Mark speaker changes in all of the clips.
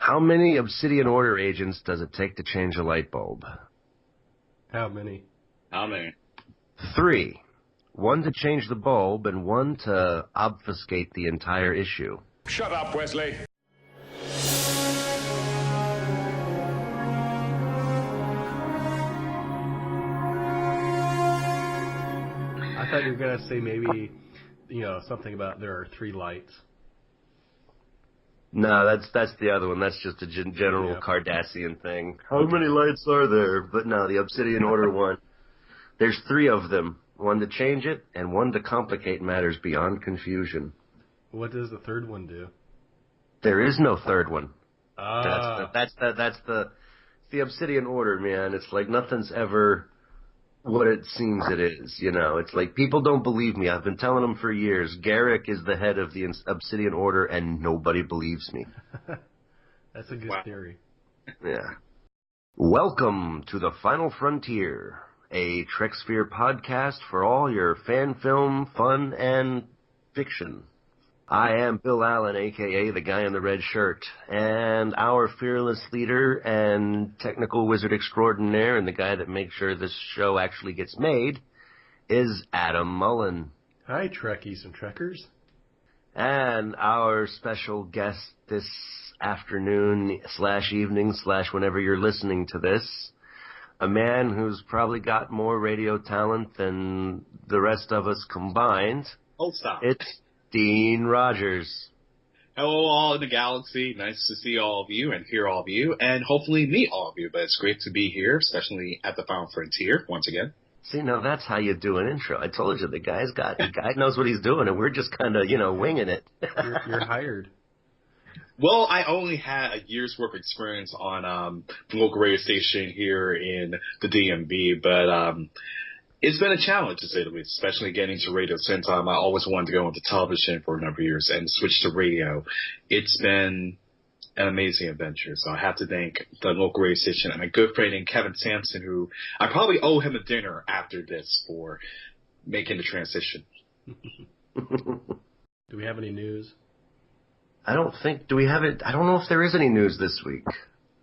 Speaker 1: How many Obsidian Order agents does it take to change a light bulb?
Speaker 2: How many?
Speaker 1: 3. 1 to change the bulb and 1 to obfuscate the entire issue.
Speaker 3: Shut up, Wesley.
Speaker 2: I thought you were going to say maybe, something about there are 3 lights.
Speaker 1: No, that's the other one. That's just a general Cardassian thing. How many lights are there? But no, the Obsidian Order one. There's 3 of them. 1 to change it, and 1 to complicate matters beyond confusion.
Speaker 2: What does the third one do?
Speaker 1: There is no third one.
Speaker 2: Ah.
Speaker 1: That's the Obsidian Order, man. It's like nothing's ever what it seems it is, It's like people don't believe me. I've been telling them for years. Garrick is the head of the Obsidian Order, and nobody believes me.
Speaker 2: That's a good theory.
Speaker 1: Yeah. Welcome to the Final Frontier, a Treksphere podcast for all your fan film, fun, and fiction. I am Bill Allen, a.k.a. the guy in the red shirt, and our fearless leader and technical wizard extraordinaire and the guy that makes sure this show actually gets made is Adam Mullen.
Speaker 2: Hi, Trekkies and Trekkers.
Speaker 1: And our special guest this afternoon / evening / whenever you're listening to this, a man who's probably got more radio talent than the rest of us combined.
Speaker 4: Oh, stop.
Speaker 1: It's Dean Rogers.
Speaker 4: Hello, all in the galaxy. Nice to see all of you and hear all of you, and hopefully meet all of you. But it's great to be here, especially at the Final Frontier once again.
Speaker 1: See, now that's how you do an intro. I told you the guy knows what he's doing, and we're just kind of winging it.
Speaker 2: You're hired.
Speaker 4: Well, I only had a year's worth of experience on the local radio station here in the DMV, but it's been a challenge, to say the least, especially getting to radio. Since I always wanted to go into television for a number of years and switch to radio. It's been an amazing adventure. So I have to thank the local radio station and my good friend named Kevin Sampson, who I probably owe him a dinner after this for making the transition.
Speaker 2: Do we have any news?
Speaker 1: Do we have it? I don't know if there is any news this week.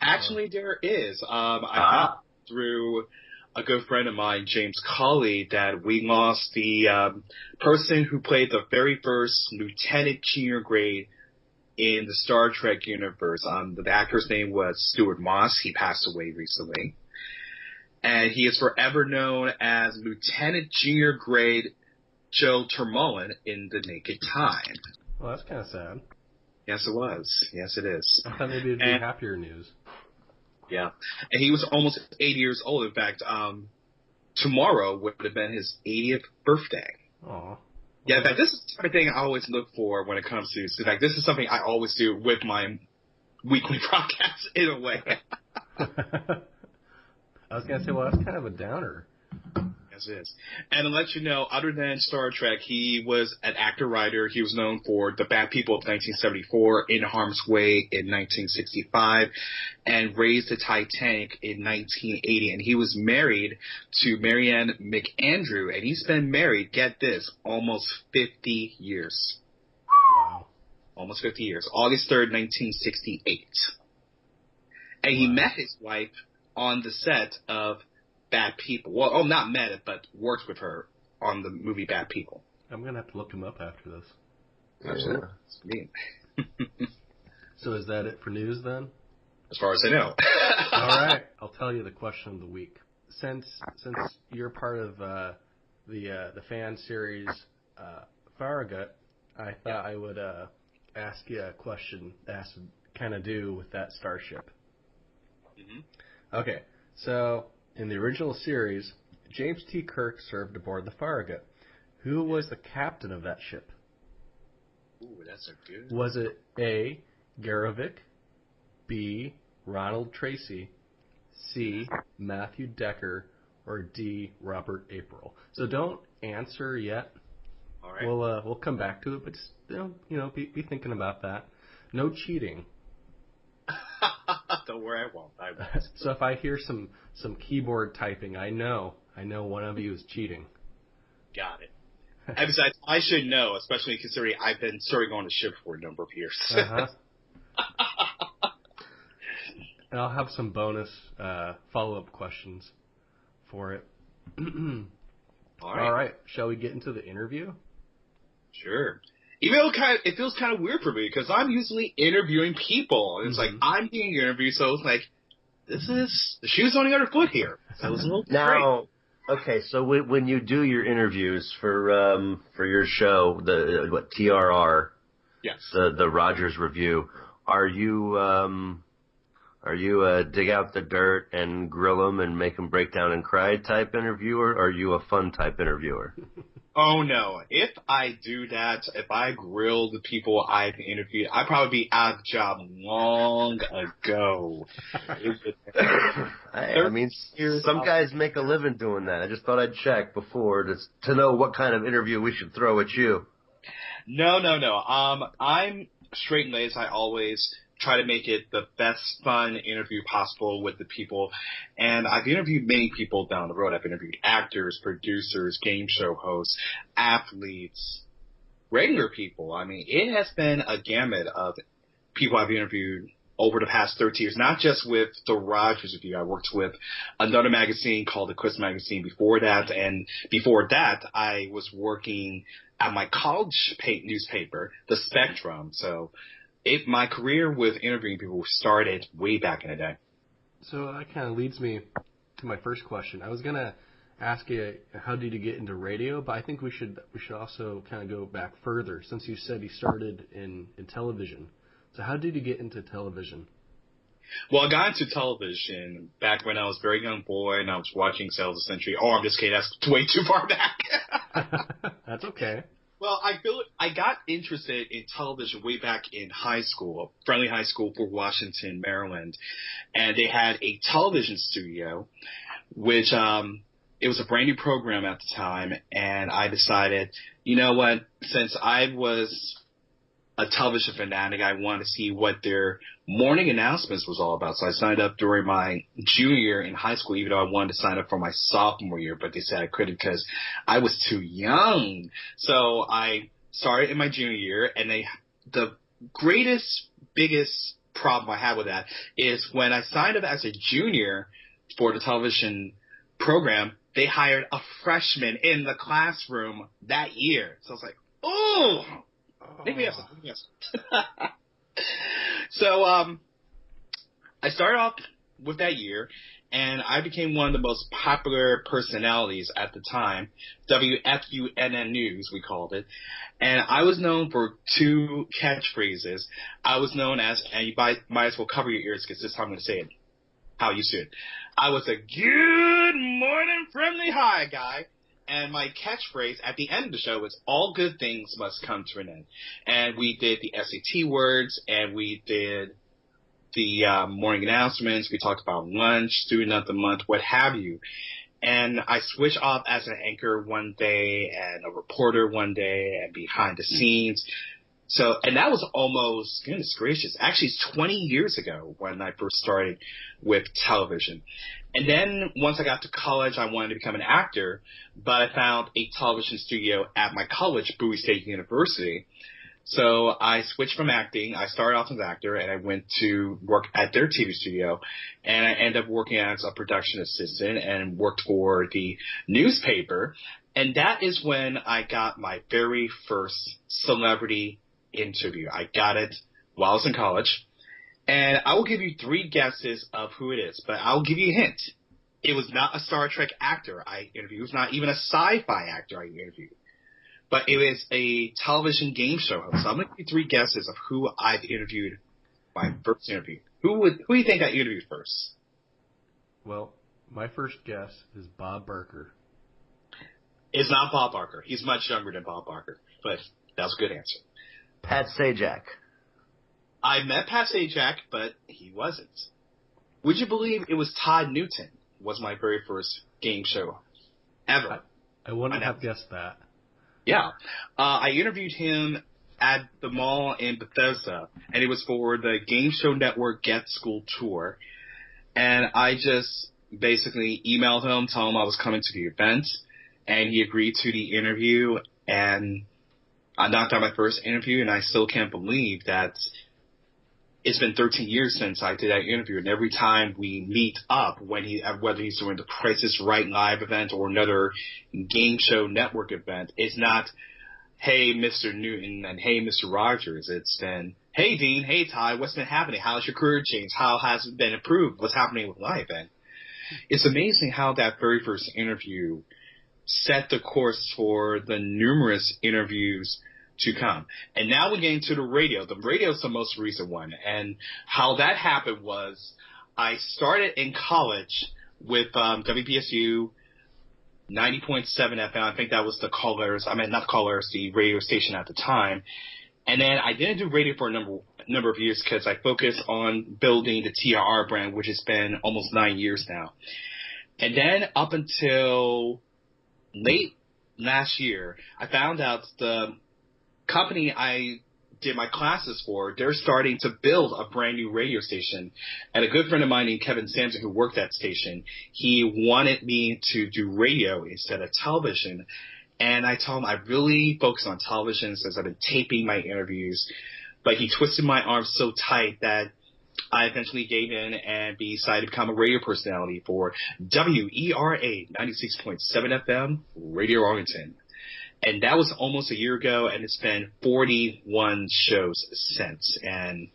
Speaker 4: Actually, there is. I found through a good friend of mine, James Colley, that we lost the person who played the very first Lieutenant Junior grade in the Star Trek universe. The actor's name was Stuart Moss. He passed away recently. And he is forever known as Lieutenant Junior grade Joe Mullen in The Naked Time.
Speaker 2: Well, that's kind of sad.
Speaker 4: Yes, it was. Yes, it is.
Speaker 2: I thought maybe it'd be happier news. Yeah.
Speaker 4: And he was almost 80 years old. In fact, tomorrow would have been his 80th birthday.
Speaker 2: Aw.
Speaker 4: Yeah, in fact, this is the type of thing I always look for when it comes to, in fact, this is something I always do with my weekly broadcast in a way.
Speaker 2: I was going to say, well, that's kind of a downer.
Speaker 4: Yes, it is. And to let you know, other than Star Trek, he was an actor-writer. He was known for The Bad People of 1974, In Harm's Way in 1965, and Raise the Titanic in 1980. And he was married to Marianne McAndrew, and he's been married, get this, almost 50 years.
Speaker 2: Wow.
Speaker 4: Almost 50 years. August 3rd, 1968. And he met his wife on the set of Bad People. Well, not met it, but worked with her on the movie Bad People.
Speaker 2: I'm going to have to look him up after this.
Speaker 4: Absolutely. Yeah.
Speaker 2: So is that it for news then?
Speaker 4: As far as I know.
Speaker 2: All right. I'll tell you the question of the week. Since you're part of the fan series Farragut, I thought I would ask you a question that has to kind of do with that starship.
Speaker 4: Mm-hmm.
Speaker 2: Okay. So in the original series, James T. Kirk served aboard the Farragut. Who was the captain of that ship?
Speaker 4: Ooh, that's a good...
Speaker 2: Was it A, Garovic, B, Ronald Tracy, C, Matthew Decker, or D, Robert April? So don't answer yet.
Speaker 4: All right.
Speaker 2: We'll come back to it, but just, be thinking about that. No cheating.
Speaker 4: Don't worry, I won't.
Speaker 2: So if I hear some keyboard typing, I know one of you is cheating.
Speaker 4: Got it. And besides, I should know, especially considering I've been serving on the ship for a number of years.
Speaker 2: Uh-huh. And I'll have some bonus follow-up questions for it. All right. Shall we get into the interview?
Speaker 4: Sure. Even though it feels kind of weird for me because I'm usually interviewing people. And it's like I'm being interviewed, so it's like, the shoe's on the other foot here. So it's a little
Speaker 1: now, okay, so when you do your interviews for your show, the TRR,
Speaker 4: yes,
Speaker 1: the Rogers Review, are you dig out the dirt and grill them and make them break down and cry type interviewer, or are you a fun type interviewer?
Speaker 4: Oh, no. If I do that, if I grill the people I've interviewed, I'd probably be out of the job long ago.
Speaker 1: I mean, some guys make a living doing that. I just thought I'd check before to know what kind of interview we should throw at you.
Speaker 4: No. I'm straight-laced. I always try to make it the best fun interview possible with the people. And I've interviewed many people down the road. I've interviewed actors, producers, game show hosts, athletes, regular people. I mean, it has been a gamut of people I've interviewed over the past 13 years, not just with the Rogers Review. I worked with another magazine called the Quiz Magazine before that. And before that, I was working at my college newspaper, The Spectrum. So my career with interviewing people started way back in the day.
Speaker 2: So that kind of leads me to my first question. I was going to ask you, how did you get into radio? But I think we should also kind of go back further, since you said you started in television. So how did you get into television?
Speaker 4: Well, I got into television back when I was a very young boy and I was watching Sales of the Century. Oh, I'm just kidding. That's way too far back.
Speaker 2: That's okay.
Speaker 4: Well, I got interested in television way back in high school, Friendly High School for Washington, Maryland. And they had a television studio, which it was a brand new program at the time. And I decided, you know what, since I was a television fanatic, I wanted to see what their morning announcements was all about. So I signed up during my junior year in high school, even though I wanted to sign up for my sophomore year, but they said I couldn't because I was too young. So I started in my junior year, and the biggest problem I had with that is when I signed up as a junior for the television program, they hired a freshman in the classroom that year. So I was like, oh, maybe yes. So I started off with that year, and I became one of the most popular personalities at the time, WFUNN News, we called it. And I was known for two catchphrases. I was known as, and you might as well cover your ears because this time I'm going to say it how you should. I was a good morning friendly hi guy. And my catchphrase at the end of the show was, all good things must come to an end. And we did the SAT words, and we did the morning announcements. We talked about lunch, student of the month, what have you. And I switched off as an anchor one day and a reporter one day and behind the scenes. So, and that was almost, goodness gracious, actually it's 20 years ago when I first started with television. And then once I got to college, I wanted to become an actor, but I found a television studio at my college, Bowie State University. So I switched from acting. I started off as an actor, and I went to work at their TV studio, and I ended up working as a production assistant and worked for the newspaper. And that is when I got my very first celebrity interview. I got it while I was in college. And I will give you three guesses of who it is, but I'll give you a hint. It was not a Star Trek actor I interviewed. It was not even a sci-fi actor I interviewed. But it was a television game show host. So I'm going to give you three guesses of who I've interviewed my first interview. Who do you think I interviewed first?
Speaker 2: Well, my first guess is Bob Barker.
Speaker 4: It's not Bob Barker. He's much younger than Bob Barker. But that was a good answer.
Speaker 1: Pat Sajak.
Speaker 4: I met Pat Sajak, but he wasn't. Would you believe it was Todd Newton was my very first game show ever?
Speaker 2: I wouldn't have guessed that.
Speaker 4: Yeah. I interviewed him at the mall in Bethesda, and it was for the Game Show Network Get School Tour. And I just basically emailed him, told him I was coming to the event, and he agreed to the interview, and I knocked out my first interview, and I still can't believe that it's been 13 years since I did that interview, and every time we meet up, whether he's doing the Price is Right live event or another game show network event, it's not, hey, Mr. Newton and hey, Mr. Rogers. It's been, hey, Dean, hey, Ty, what's been happening? How's your career changed? How has it been improved? What's happening with life? And it's amazing how that very first interview set the course for the numerous interviews to come. And now we're getting to the radio. The radio is the most recent one. And how that happened was I started in college with WPSU 90.7 FM. I think that was the radio station at the time. And then I didn't do radio for a number of years because I focused on building the TRR brand, which has been almost 9 years now. And then up until late last year, I found out the company I did my classes for, they're starting to build a brand new radio station. And a good friend of mine named Kevin Sampson, who worked at station, he wanted me to do radio instead of television. And I told him I really focus on television since I've been taping my interviews. But he twisted my arm so tight that I eventually gave in and decided to become a radio personality for WERA 96.7 FM, Radio Arlington. And that was almost a year ago, and it's been 41 shows since. And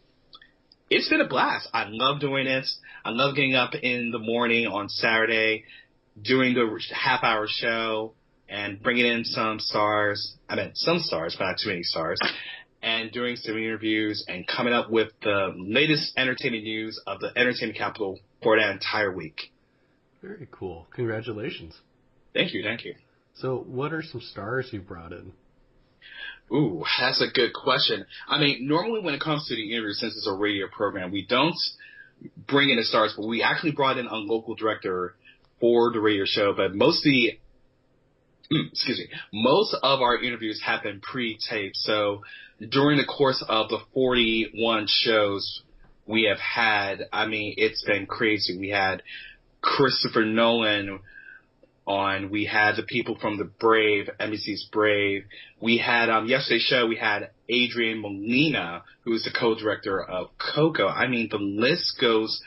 Speaker 4: it's been a blast. I love doing it. I love getting up in the morning on Saturday, doing the half-hour show, and bringing in some stars. I mean, some stars, but not too many stars. And doing some interviews and coming up with the latest entertainment news of the entertainment capital for that entire week.
Speaker 2: Very cool. Congratulations.
Speaker 4: Thank you.
Speaker 2: So what are some stars you brought in?
Speaker 4: Ooh, that's a good question. I mean, normally when it comes to the interview, since it's a radio program, we don't bring in the stars, but we actually brought in a local director for the radio show. But most of our interviews have been pre-taped. So during the course of the 41 shows we have had, I mean, it's been crazy. We had Christopher Nolan on. We had the people from the Brave, NBC's Brave. We had, yesterday's show, we had Adrian Molina, who is the co-director of Coco. I mean, the list goes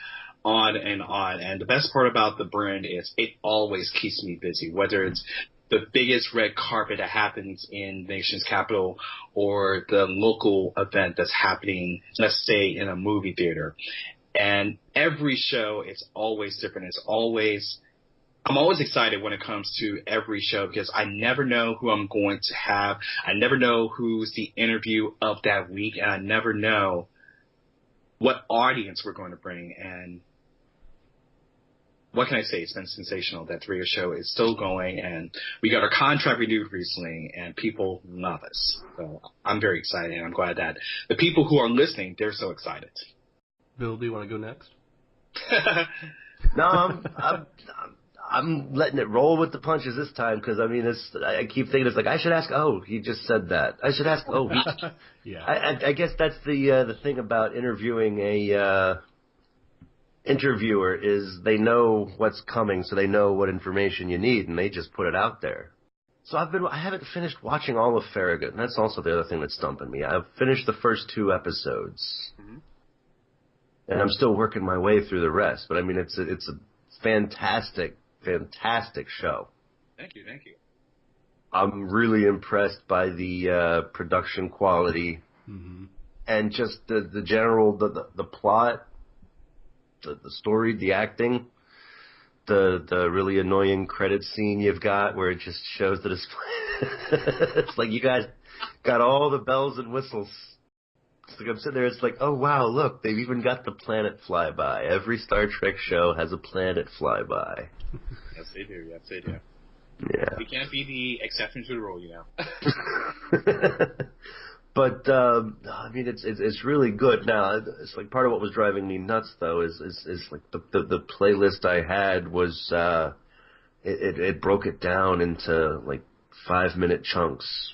Speaker 4: on. And the best part about the brand is it always keeps me busy, whether it's the biggest red carpet that happens in the nation's capital or the local event that's happening, let's say, in a movie theater. And every show, it's always different. I'm always excited when it comes to every show because I never know who I'm going to have. I never know who's the interview of that week, and I never know what audience we're going to bring. And what can I say? It's been sensational. That radio show is still going, and we got our contract renewed recently, and people love us. So I'm very excited, and I'm glad that the people who are listening, they're so excited.
Speaker 2: Bill, do you want to go next?
Speaker 1: No, I'm letting it roll with the punches this time because, I mean, I keep thinking it's like, I should ask, he just said that. I should ask,
Speaker 2: Yeah.
Speaker 1: I guess that's the thing about interviewing a interviewer is they know what's coming, so they know what information you need, and they just put it out there. So I haven't finished watching all of Farragut, and that's also the other thing that's stumping me. I've finished the first 2 episodes, and I'm still working my way through the rest. But I mean, it's a fantastic show.
Speaker 4: Thank you.
Speaker 1: I'm really impressed by the production quality and just the general the plot. The story, the acting, the really annoying credit scene you've got where it just shows that it's like you guys got all the bells and whistles. It's like I'm sitting there, it's like, oh wow, look, they've even got the planet flyby. Every Star Trek show has a planet flyby.
Speaker 4: Yes, they do.
Speaker 1: Yeah.
Speaker 4: We can't be the exception to the rule, you know.
Speaker 1: But I mean, it's really good. Now, it's like part of what was driving me nuts, though, is like the playlist I had was it broke it down into like 5-minute chunks.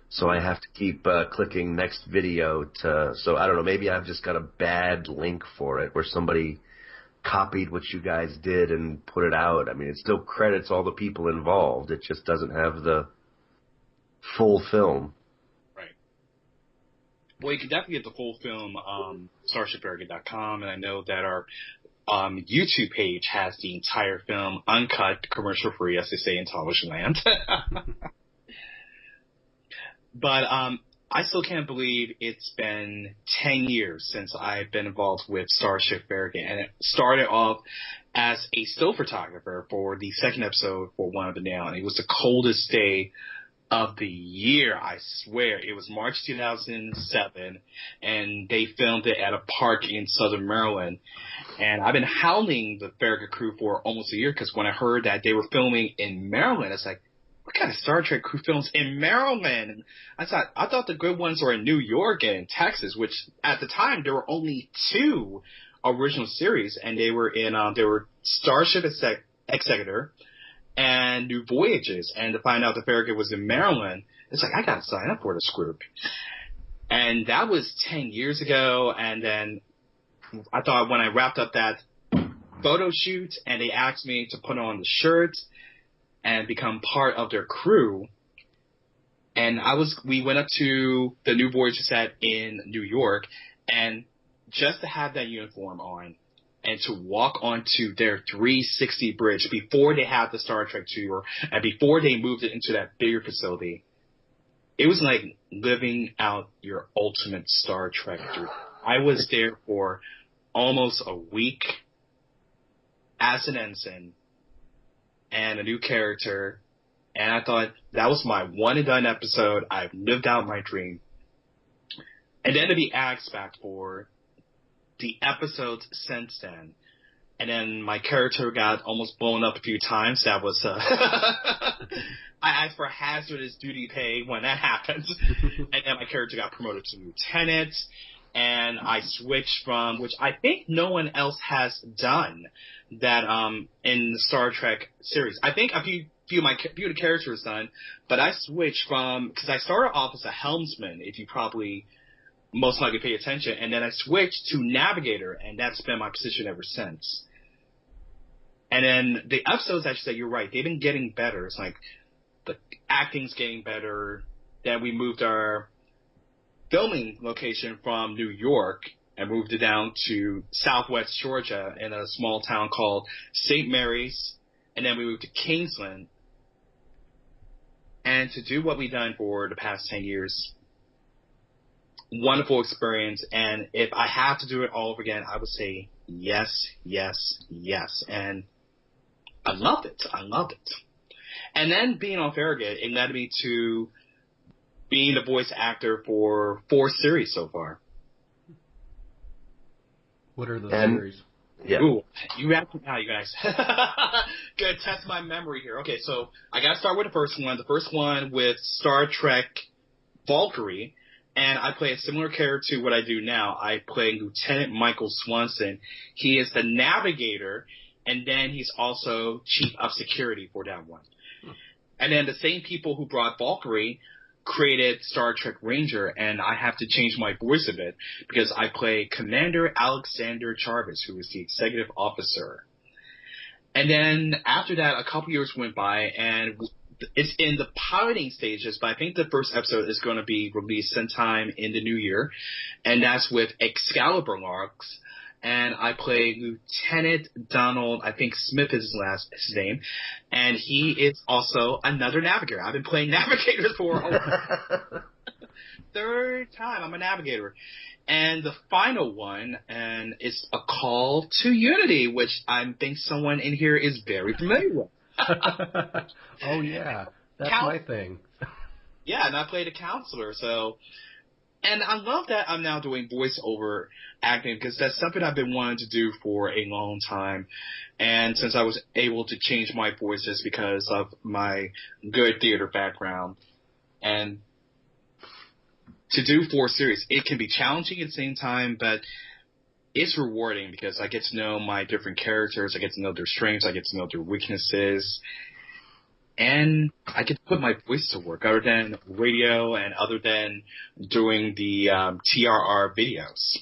Speaker 1: So I have to keep clicking next video so I don't know, maybe I've just got a bad link for it where somebody copied what you guys did and put it out. I mean, it still credits all the people involved. It just doesn't have the full film.
Speaker 4: Well, you can definitely get the full film, StarshipFarragut.com, and I know that our YouTube page has the entire film uncut, commercial free, as they say in television land. But I still can't believe it's been 10 years since I've been involved with Starship Farragut, and it started off as a still photographer for the second episode for One of the Now, and it was the coldest day of the year, I swear. It was March 2007, and they filmed it at a park in southern Maryland. And I've been hounding the Farragut crew for almost a year, because when I heard that they were filming in Maryland, it's like, what kind of Star Trek crew films in Maryland? And I thought the good ones were in New York and Texas, which at the time there were only 2 original series, and they were Starship Executor and New Voyages. And to find out the Farragut was in Maryland, it's like, I gotta sign up for this group. And that was 10 years ago. And then I thought, when I wrapped up that photo shoot and they asked me to put on the shirt and become part of their crew, and we went up to the New Voyages set in New York, and just to have that uniform on and to walk onto their 360 bridge before they had the Star Trek tour and before they moved it into that bigger facility, it was like living out your ultimate Star Trek dream. I was there for almost a week as an ensign and a new character, and I thought that was my one and done episode. I've lived out my dream. And then to be asked back for the episodes since then, and then my character got almost blown up a few times. That was I asked for hazardous duty pay when that happened. And then my character got promoted to lieutenant, and I switched from, which I think no one else has done, that in the Star Trek series. I think a few of the characters done, but I switched from, because I started off as a helmsman, if you probably most likely pay attention, and then I switched to navigator, and that's been my position ever since. And then the episodes, actually, you're right, they've been getting better. It's like the acting's getting better. Then we moved our filming location from New York and moved it down to Southwest Georgia in a small town called St. Mary's, and then we moved to Kingsland. And to do what we've done for the past 10 years, wonderful experience. And if I have to do it all over again, I would say yes, yes, yes. And I loved it. And then being on Farragut, it led me to being the voice actor for 4 series so far.
Speaker 2: What are those series?
Speaker 4: Yeah. Ooh, you asked me now, you guys. Gonna test my memory here. Okay, so I gotta start with the first one. The first one with Star Trek Valkyrie, and I play a similar character to what I do now. I play Lieutenant Michael Swanson. He is the navigator, and then he's also chief of security for that one. And then the same people who brought Valkyrie created Star Trek Ranger, and I have to change my voice a bit because I play Commander Alexander Jarvis, who is the executive officer. And then after that, a couple years went by, and it's in the piloting stages, but I think the first episode is going to be released sometime in the new year, and that's with Excalibur Larks. And I play Lieutenant Donald, I think Smith is his name, and he is also another navigator. I've been playing navigators for a third time. I'm a navigator. And the final one, and it's A Call to Unity, which I think someone in here is very familiar with.
Speaker 2: Oh, yeah. That's my thing.
Speaker 4: Yeah, and I played a counselor, so... And I love that I'm now doing voiceover acting because that's something I've been wanting to do for a long time. And since I was able to change my voices because of my good theater background, and to do 4 series, it can be challenging at the same time, but it's rewarding because I get to know my different characters, I get to know their strengths, I get to know their weaknesses. And I get to put my voice to work other than radio and other than doing the TRR videos.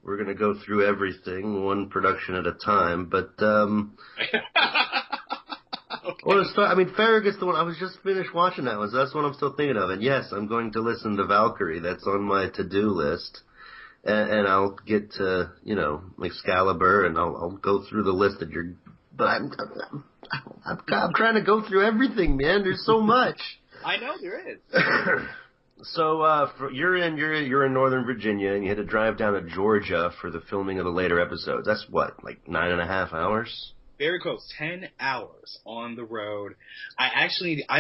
Speaker 1: We're going to go through everything, one production at a time, but... Well, Farragut's the one I was just finished watching that one, so that's what I'm still thinking of. And yes, I'm going to listen to Valkyrie. That's on my to-do list. And I'll get to, Excalibur, and I'll go through the list that you're... But I'm trying to go through everything, man. There's so much.
Speaker 4: I know there is.
Speaker 1: So you're in Northern Virginia, and you had to drive down to Georgia for the filming of the later episodes. That's what, like 9.5 hours?
Speaker 4: Very close. 10 hours on the road. I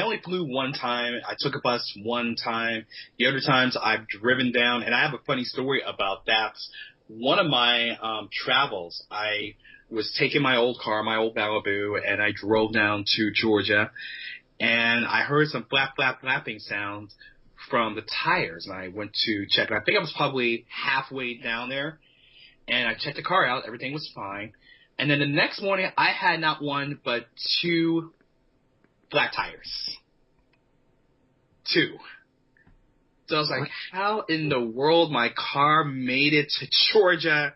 Speaker 4: only flew one time. I took a bus one time. The other times I've driven down, and I have a funny story about that. One of my travels, I was taking my old car, my old Malibu, and I drove down to Georgia, and I heard some flapping sounds from the tires, and I went to check. I think I was probably halfway down there, and I checked the car out. Everything was fine. And then the next morning, I had not one, but 2 flat tires. 2. So I was like, how in the world my car made it to Georgia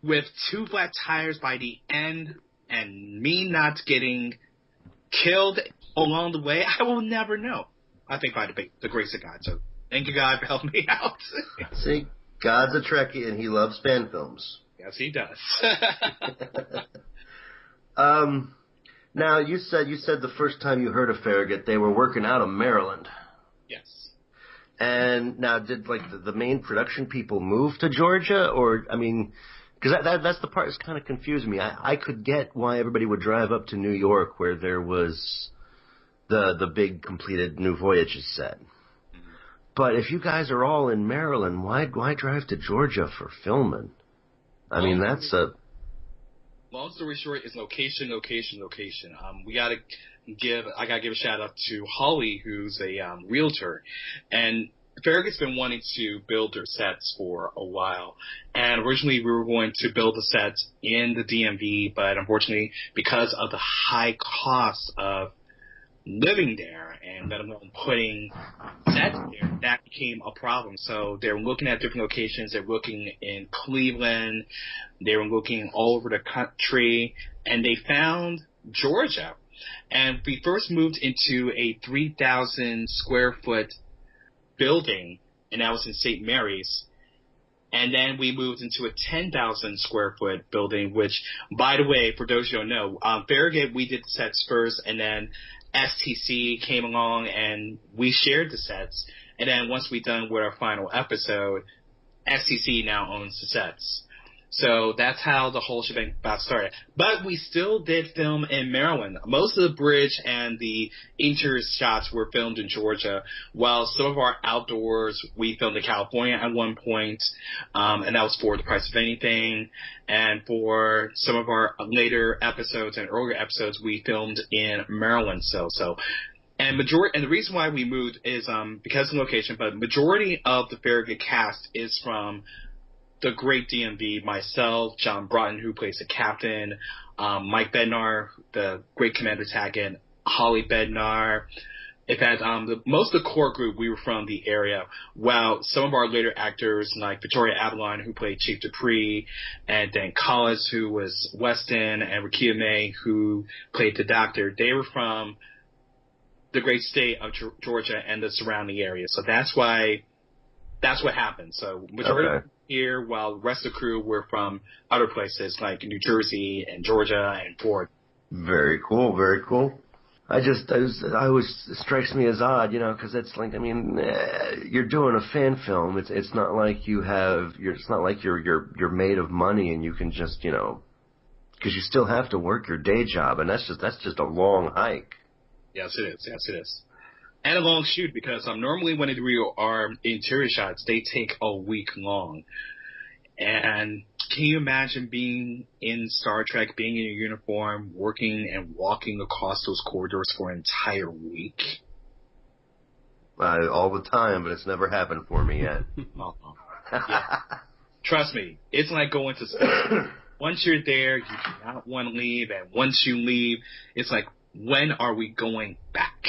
Speaker 4: with 2 flat tires by the end and me not getting killed along the way? I will never know. I think by the grace of God. So thank you, God, for helping me out.
Speaker 1: See, God's a Trekkie and he loves fan films.
Speaker 4: Yes, he does.
Speaker 1: Now, you said the first time you heard of Farragut, they were working out of Maryland.
Speaker 4: Yes.
Speaker 1: And now, did the main production people move to Georgia, or because that's the part that's kind of confusing me. I could get why everybody would drive up to New York, where there was the big completed New Voyages set. But if you guys are all in Maryland, why drive to Georgia for filming? That's a...
Speaker 4: Long story short, is location. I gotta give a shout out to Holly, who's a realtor, and Farragut's been wanting to build their sets for a while. And originally we were going to build the sets in the DMV, but unfortunately, because of the high cost of living there and let alone putting sets there, that became a problem. So they're looking at different locations. They're looking in Cleveland. They were looking all over the country, and they found Georgia. And we first moved into a 3,000 square foot building, and that was in St. Mary's. And then we moved into a 10,000 square foot building, which, by the way, for those who don't know, Farragut, we did the sets first, and then STC came along and we shared the sets. And then once we're done with our final episode, STC now owns the sets. So that's how the whole shebang got started. But we still did film in Maryland. Most of the bridge and the interior shots were filmed in Georgia, while some of our outdoors we filmed in California at one point, and that was for The Price of Anything. And for some of our later episodes and earlier episodes, we filmed in Maryland. And the reason why we moved is because of the location, but majority of the Farragut cast is from the great DMV, myself, John Broughton, who plays the captain, Mike Bednar, the great Commander Tackett, Holly Bednar. In fact, most of the core group, we were from the area, while some of our later actors, like Victoria Avalon, who played Chief Dupree, and Dan Collis, who was Weston, and Rakia May, who played the Doctor, they were from the great state of Georgia and the surrounding area. So that's what happened. So majority here, while the rest of the crew were from other places like New Jersey and Georgia and Florida.
Speaker 1: Very cool, very cool. It strikes me as odd, because it's like, you're doing a fan film. It's not like it's not like you're made of money and you can just, because you still have to work your day job, and that's just a long hike.
Speaker 4: Yes, it is. And a long shoot, because normally when they do our interior shots, they take a week long. And can you imagine being in Star Trek, being in your uniform, working and walking across those corridors for an entire week?
Speaker 1: All the time, but it's never happened for me yet.
Speaker 4: Yeah. Trust me, it's like going to space. Once you're there, you do not want to leave, and once you leave, it's like, when are we going back?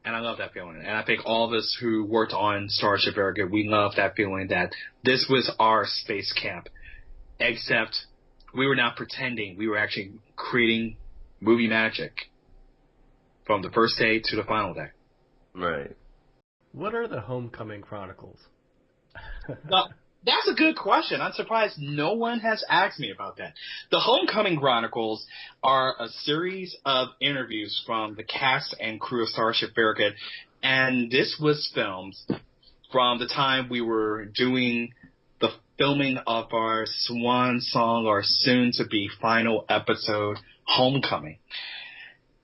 Speaker 4: And I love that feeling. And I think all of us who worked on Starship Farragut, we love that feeling that this was our space camp. Except we were not pretending. We were actually creating movie magic from the first day to the final day.
Speaker 1: Right.
Speaker 2: What are the Homecoming Chronicles?
Speaker 4: Now, that's a good question. I'm surprised no one has asked me about that. The Homecoming Chronicles are a series of interviews from the cast and crew of Starship Farragut, and this was filmed from the time we were doing the filming of our swan song, our soon-to-be final episode, Homecoming.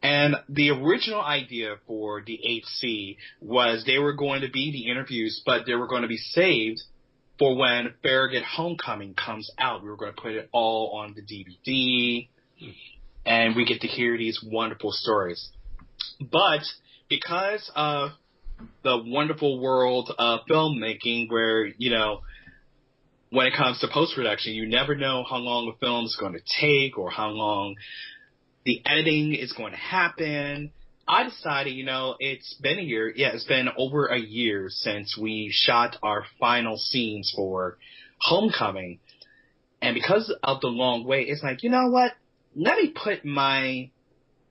Speaker 4: And the original idea for the 8C was they were going to be the interviews, but they were going to be saved for when Farragut Homecoming comes out. We were going to put it all on the DVD, and we get to hear these wonderful stories. But because of the wonderful world of filmmaking where, you know, when it comes to post-production, you never know how long a film is going to take or how long the editing is going to happen. I decided, you know, it's been a year. Yeah, it's been over a year since we shot our final scenes for Homecoming. And because of the long wait, it's like, you know what? Let me put my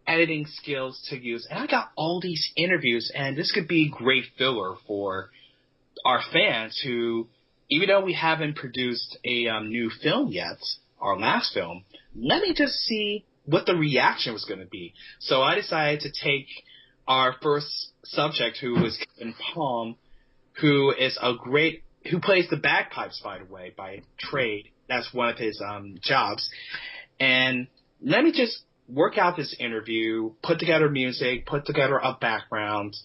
Speaker 4: editing skills to use. And I got all these interviews, and this could be great filler for our fans who, even though we haven't produced a new film yet, our last film, let me just see what the reaction was going to be. So I decided to take our first subject, who was Kevin Palm, who plays the bagpipes, by the way, by trade. That's one of his jobs. And let me just work out this interview, put together music, put together a background,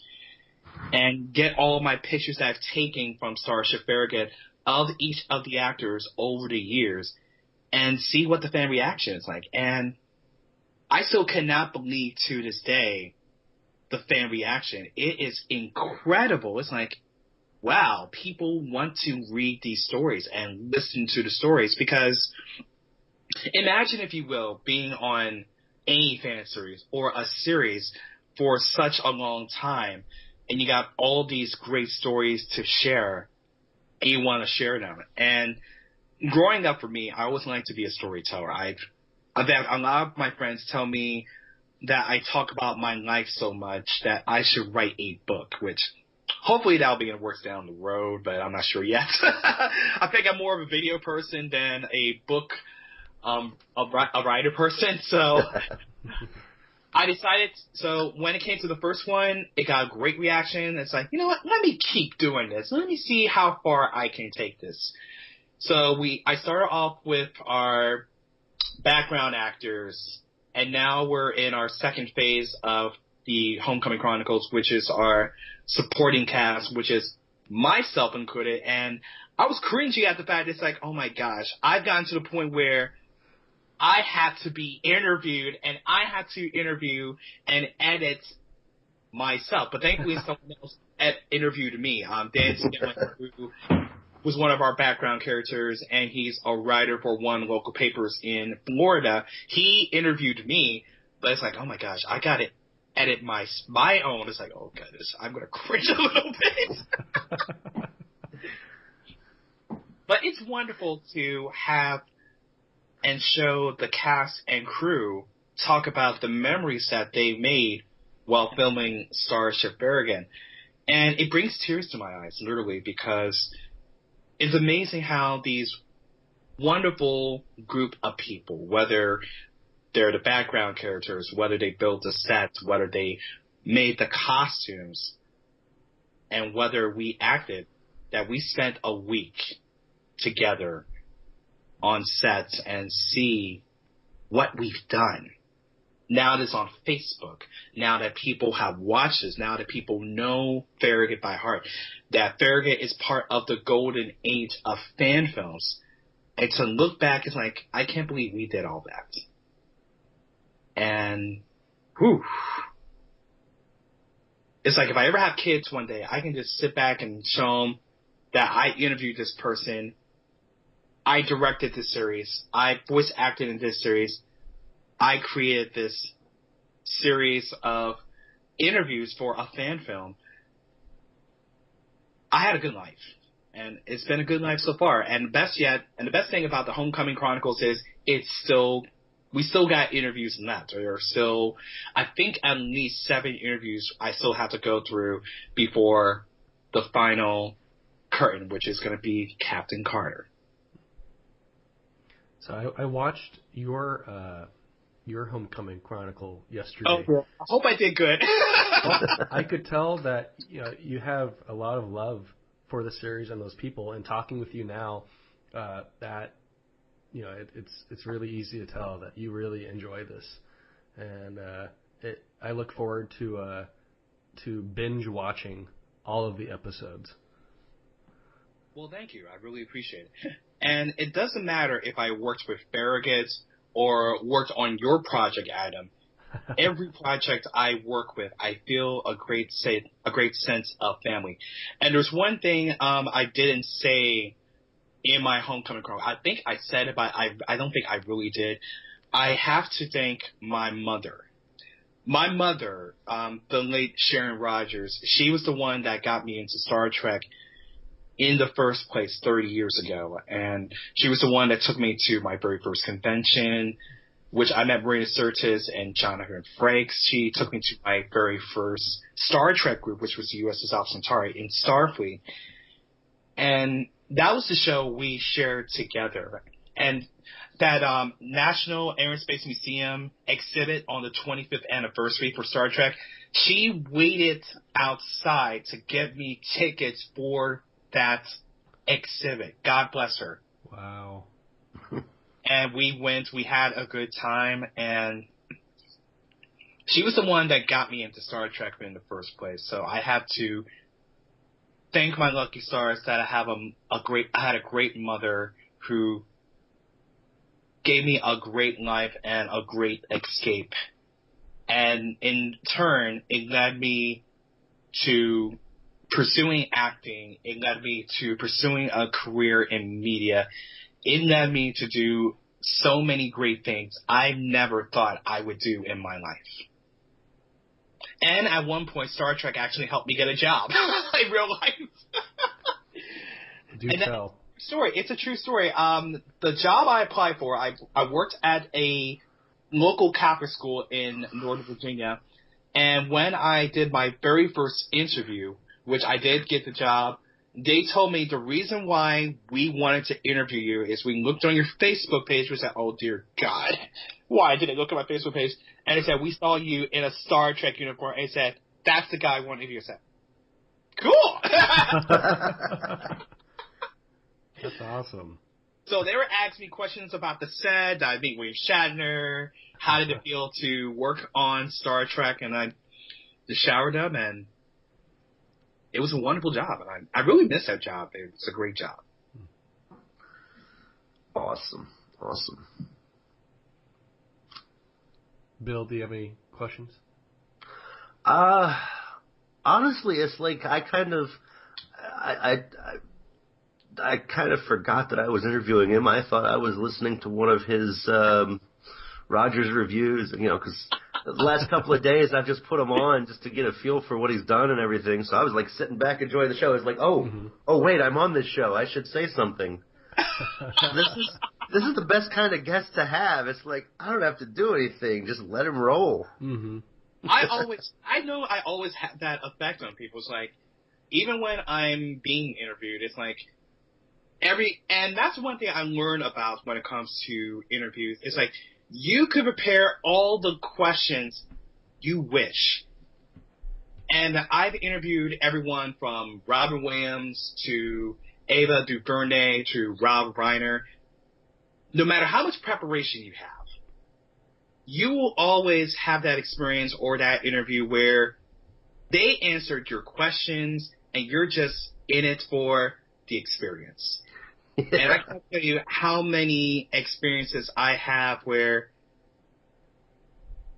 Speaker 4: and get all my pictures that I've taken from Starship Farragut of each of the actors over the years, and see what the fan reaction is like. And I still cannot believe to this day the fan reaction. It is incredible. It's like, wow, people want to read these stories and listen to the stories, because imagine, if you will, being on any fan series or a series for such a long time, and you got all these great stories to share, and you want to share them. And growing up for me, I always liked to be a storyteller. I've had a lot of my friends tell me that I talk about my life so much that I should write a book, which hopefully that'll be in the works down the road, but I'm not sure yet. I think I'm more of a video person than a book, a writer person. So I decided, so when it came to the first one, it got a great reaction. It's like, you know what, let me keep doing this. Let me see how far I can take this. So I started off with our background actors, and now we're in our second phase of the Homecoming Chronicles, which is our supporting cast, which is myself included. And I was cringing at the fact it's like, oh my gosh, I've gotten to the point where I had to be interviewed, and I had to interview and edit myself. But thankfully someone else interviewed me. Dan who was one of our background characters, and he's a writer for one of the local papers in Florida. He interviewed me, but it's like, oh my gosh, I got to edit my own. It's like, oh goodness, I'm going to cringe a little bit. But it's wonderful to have and show the cast and crew talk about the memories that they made while filming Starship Farragut. And it brings tears to my eyes, literally, because it's amazing how these wonderful group of people, whether they're the background characters, whether they built the sets, whether they made the costumes, and whether we acted, that we spent a week together on sets and see what we've done. Now that it's on Facebook, now that people have watched this, now that people know Farragut by heart, that Farragut is part of the golden age of fan films. And to look back, it's like, I can't believe we did all that. And, whew. It's like, if I ever have kids one day, I can just sit back and show them that I interviewed this person, I directed this series, I voice acted in this series, I created this series of interviews for a fan film. I had a good life, and it's been a good life so far. And the best thing about the Homecoming Chronicles is it's still we still got interviews left. There are still, I think, at least 7 interviews I still have to go through before the final curtain, which is going to be Captain Carter.
Speaker 2: So I watched your Homecoming Chronicle yesterday.
Speaker 4: Oh, yeah. I hope I did good.
Speaker 2: Well, I could tell that you have a lot of love for the series and those people. And talking with you now, that it's really easy to tell that you really enjoy this. And I look forward to binge watching all of the episodes.
Speaker 4: Well, thank you. I really appreciate it. And it doesn't matter if I worked with Farragut or worked on your project, Adam. Every project I work with, I feel a great sense of family. And there's one thing I didn't say in my Homecoming Chronicle. I think I said it, but I don't think I really did. I have to thank my mother. My mother, the late Sharon Rogers, she was the one that got me into Star Trek in the first place 30 years ago. And she was the one that took me to my very first convention, which I met Marina Sirtis and Jonathan Frakes. She took me to my very first Star Trek group, which was the USS Alpha Centauri in Starfleet. And that was the show we shared together. And that National Air and Space Museum exhibit on the 25th anniversary for Star Trek, she waited outside to get me tickets for that exhibit. God bless her.
Speaker 2: Wow.
Speaker 4: And we went, we had a good time, and she was the one that got me into Star Trek in the first place. So I have to thank my lucky stars that I have I had a great mother who gave me a great life and a great escape. And in turn, it led me to pursuing acting. It led me to pursuing a career in media. It led me to do so many great things I never thought I would do in my life. And at one point, Star Trek actually helped me get a job in real life.
Speaker 2: Do tell.
Speaker 4: Story. It's a true story. The job I applied for, I worked at a local Catholic school in Northern Virginia. And when I did my very first interview, which I did get the job, they told me the reason why we wanted to interview you is we looked on your Facebook page. We said, oh, dear God, why did they look at my Facebook page? And they said, we saw you in a Star Trek uniform. And they said, that's the guy I want to interview. I said, cool.
Speaker 2: That's awesome.
Speaker 4: So they were asking me questions about the set. Did I meet William Shatner? How did it feel to work on Star Trek? And I just showered them, and it was a wonderful job. And I really miss that job. It's a great job.
Speaker 1: Awesome.
Speaker 2: Bill, do you have any questions?
Speaker 1: Honestly, it's like I kind of forgot that I was interviewing him. I thought I was listening to one of his Rogers reviews, because the last couple of days I've just put him on just to get a feel for what he's done and everything. So I was like sitting back enjoying the show. It's like, oh wait, I'm on this show. I should say something. This is the best kind of guest to have. It's like I don't have to do anything. Just let him roll.
Speaker 2: Mm-hmm.
Speaker 4: I know I always have that effect on people. It's like, even when I'm being interviewed, it's like and that's one thing I learned about when it comes to interviews. It's like, you could prepare all the questions you wish. And I've interviewed everyone from Robin Williams to Ava DuVernay to Rob Reiner. No matter how much preparation you have, you will always have that experience or that interview where they answered your questions and you're just in it for the experience. Yeah. And I can't tell you how many experiences I have where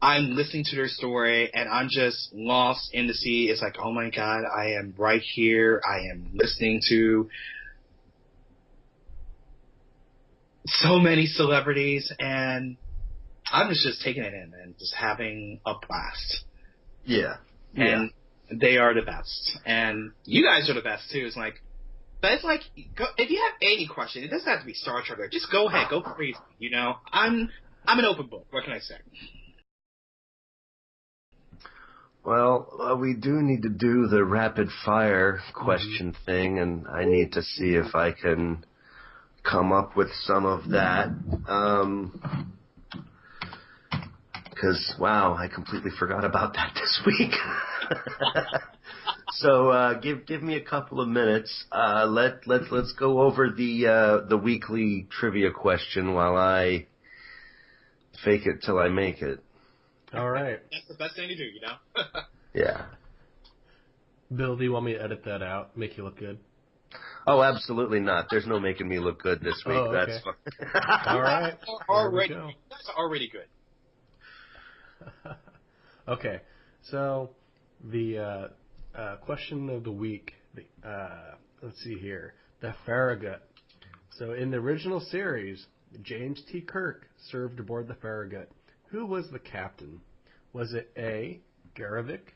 Speaker 4: I'm listening to their story and I'm just lost in the sea. It's like, oh my God, I am right here. I am listening to so many celebrities and I'm just taking it in and just having a blast.
Speaker 1: Yeah.
Speaker 4: And they are the best. And you guys are the best too. It's like, but it's like, if you have any question, it doesn't have to be Star Trek. Just go ahead, go crazy. I'm an open book. What can I say?
Speaker 1: Well, we do need to do the rapid fire question thing, and I need to see if I can come up with some of that. Because, wow, I completely forgot about that this week. So give me a couple of minutes. Let's go over the weekly trivia question while I fake it till I make it.
Speaker 2: All right.
Speaker 4: That's the best thing to do, you know?
Speaker 1: Yeah.
Speaker 2: Bill, do you want me to edit that out, make you look good?
Speaker 1: Oh, absolutely not. There's no making me look good this week.
Speaker 2: Oh, okay.
Speaker 1: That's fine.
Speaker 2: All right.
Speaker 4: That's already good.
Speaker 2: Okay. So the question of the week, let's see here. The Farragut. So in the original series, James T. Kirk served aboard the Farragut. Who was the captain? Was it A, Garavik,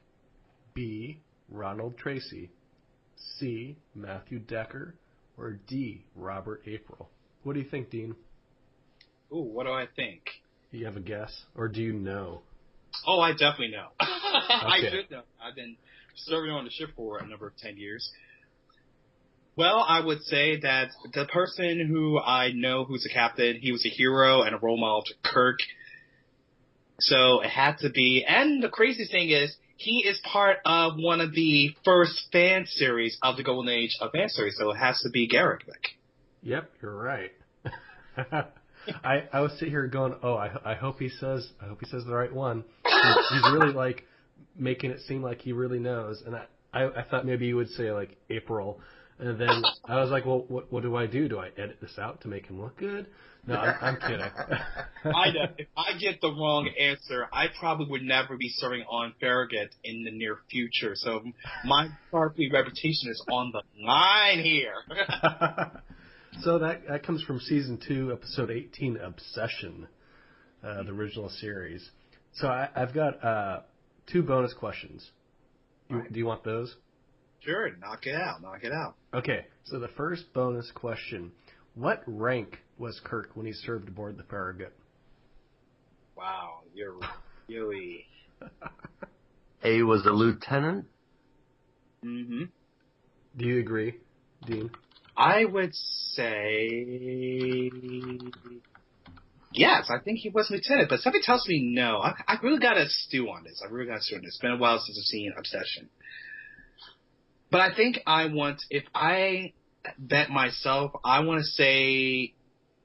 Speaker 2: B, Ronald Tracy, C, Matthew Decker, or D, Robert April? What do you think, Dean?
Speaker 4: Ooh, what do I think?
Speaker 2: Do you have a guess, or do you know?
Speaker 4: Oh, I definitely know. I
Speaker 2: Okay.
Speaker 4: should know. I've been serving on the ship for a number of 10 years. Well, I would say that the person who I know who's a captain, he was a hero and a role model to Kirk. So it had to be, and the craziest thing is, he is part of one of the first fan series of the Golden Age of fan series, so it has to be Garavik.
Speaker 2: Yep, you're right. I was sitting here going, oh, I hope he says the right one. He's really like making it seem like he really knows, and I thought maybe you would say like April, and then I was like, well, what do I do? Do I edit this out to make him look good? No, I'm kidding.
Speaker 4: I know. If I get the wrong answer, I probably would never be serving on Farragut in the near future. So my Starfleet reputation is on the line here.
Speaker 2: So that comes from season 2, episode 18, Obsession, the original series. So I've got 2 bonus questions. Do you want those?
Speaker 4: Sure, knock it out.
Speaker 2: Okay, so the first bonus question: what rank was Kirk when he served aboard the Farragut?
Speaker 4: Wow, you're really...
Speaker 1: A was a lieutenant.
Speaker 4: Mm-hmm.
Speaker 2: Do you agree, Dean?
Speaker 4: I would say... Yes, I think he was lieutenant, but something tells me no. I really got to stew on this. It's been a while since I've seen Obsession. But I think if I bet myself, I want to say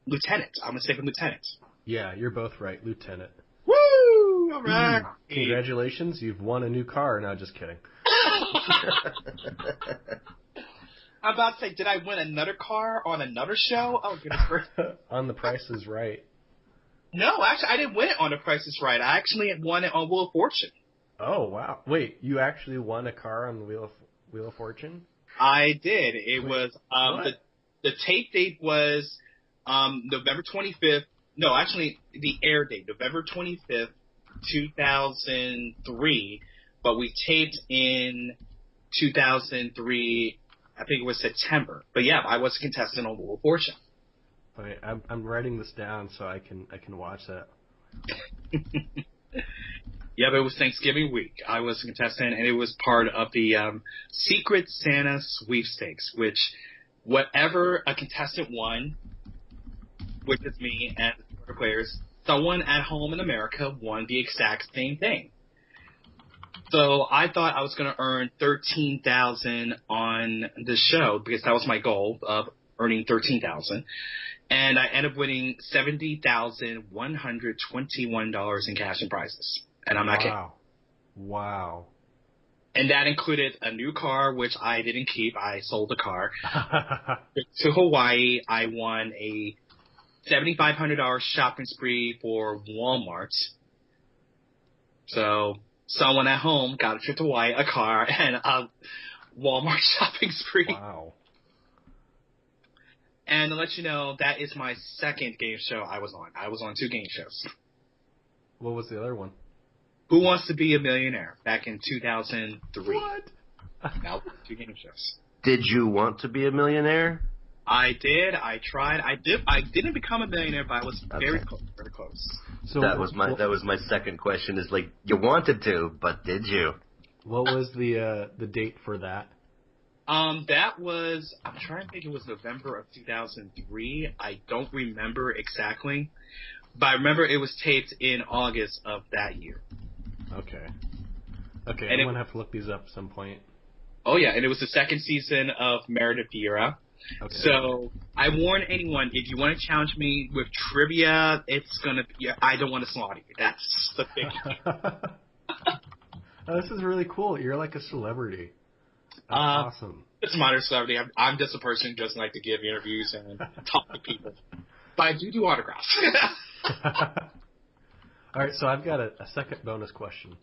Speaker 4: lieutenant. I'm going to say for lieutenant.
Speaker 2: Yeah, you're both right, lieutenant.
Speaker 4: Woo! All right.
Speaker 2: Congratulations, you've won a new car. No, just kidding.
Speaker 4: I'm about to say, did I win another car on another show? Oh, goodness.
Speaker 2: On The Price is Right.
Speaker 4: No, actually, I didn't win it on The Price is Right. I actually won it on Wheel of Fortune.
Speaker 2: Oh, wow. Wait, you actually won a car on the Wheel of Fortune?
Speaker 4: I did. It was the tape date was November 25th. No, actually, the air date, November 25th, 2003. But we taped in 2003. I think it was September. But yeah, I was a contestant on Wheel of Fortune.
Speaker 2: Okay, I'm writing this down so I can watch that.
Speaker 4: Yeah, but it was Thanksgiving week. I was a contestant, and it was part of the Secret Santa sweepstakes, which whatever a contestant won, which is me and the other players, someone at home in America won the exact same thing. So I thought I was going to earn $13,000 on the show because that was my goal of earning $13,000. And I ended up winning $70,121 in cash and prizes. And I'm not kidding.
Speaker 2: Wow.
Speaker 4: And that included a new car, which I didn't keep. I sold the car. To Hawaii, I won a $7,500 shopping spree for Walmart. So someone at home got a trip to Hawaii, a car, and a Walmart shopping spree.
Speaker 2: Wow.
Speaker 4: And to let you know, that is my second game show I was on. I was on 2 game shows.
Speaker 2: What was the other one?
Speaker 4: Who Wants to Be a Millionaire back in 2003.
Speaker 2: What?
Speaker 4: Now 2 game shows.
Speaker 1: Did you want to be a millionaire?
Speaker 4: I did. I tried. I didn't become a millionaire, but I was very close. Very close.
Speaker 2: So
Speaker 1: that was my second question. Is like, you wanted to, but did you?
Speaker 2: What was the date for that?
Speaker 4: That was, I'm trying to think, it was November of 2003. I don't remember exactly, but I remember it was taped in August of that year.
Speaker 2: Okay. Okay,
Speaker 4: And
Speaker 2: I'm going to have to look these up at some point.
Speaker 4: Oh yeah, and it was the second season of Meredith Vieira.
Speaker 2: Okay.
Speaker 4: So I warn anyone, if you want to challenge me with trivia, it's gonna be, I don't want to slaughter you. That's the thing.
Speaker 2: Oh, this is really cool. You're like a celebrity. That's awesome.
Speaker 4: It's minor celebrity. I'm just a person who doesn't like to give interviews and talk to people. But I do autographs.
Speaker 2: All right, so I've got a second bonus question.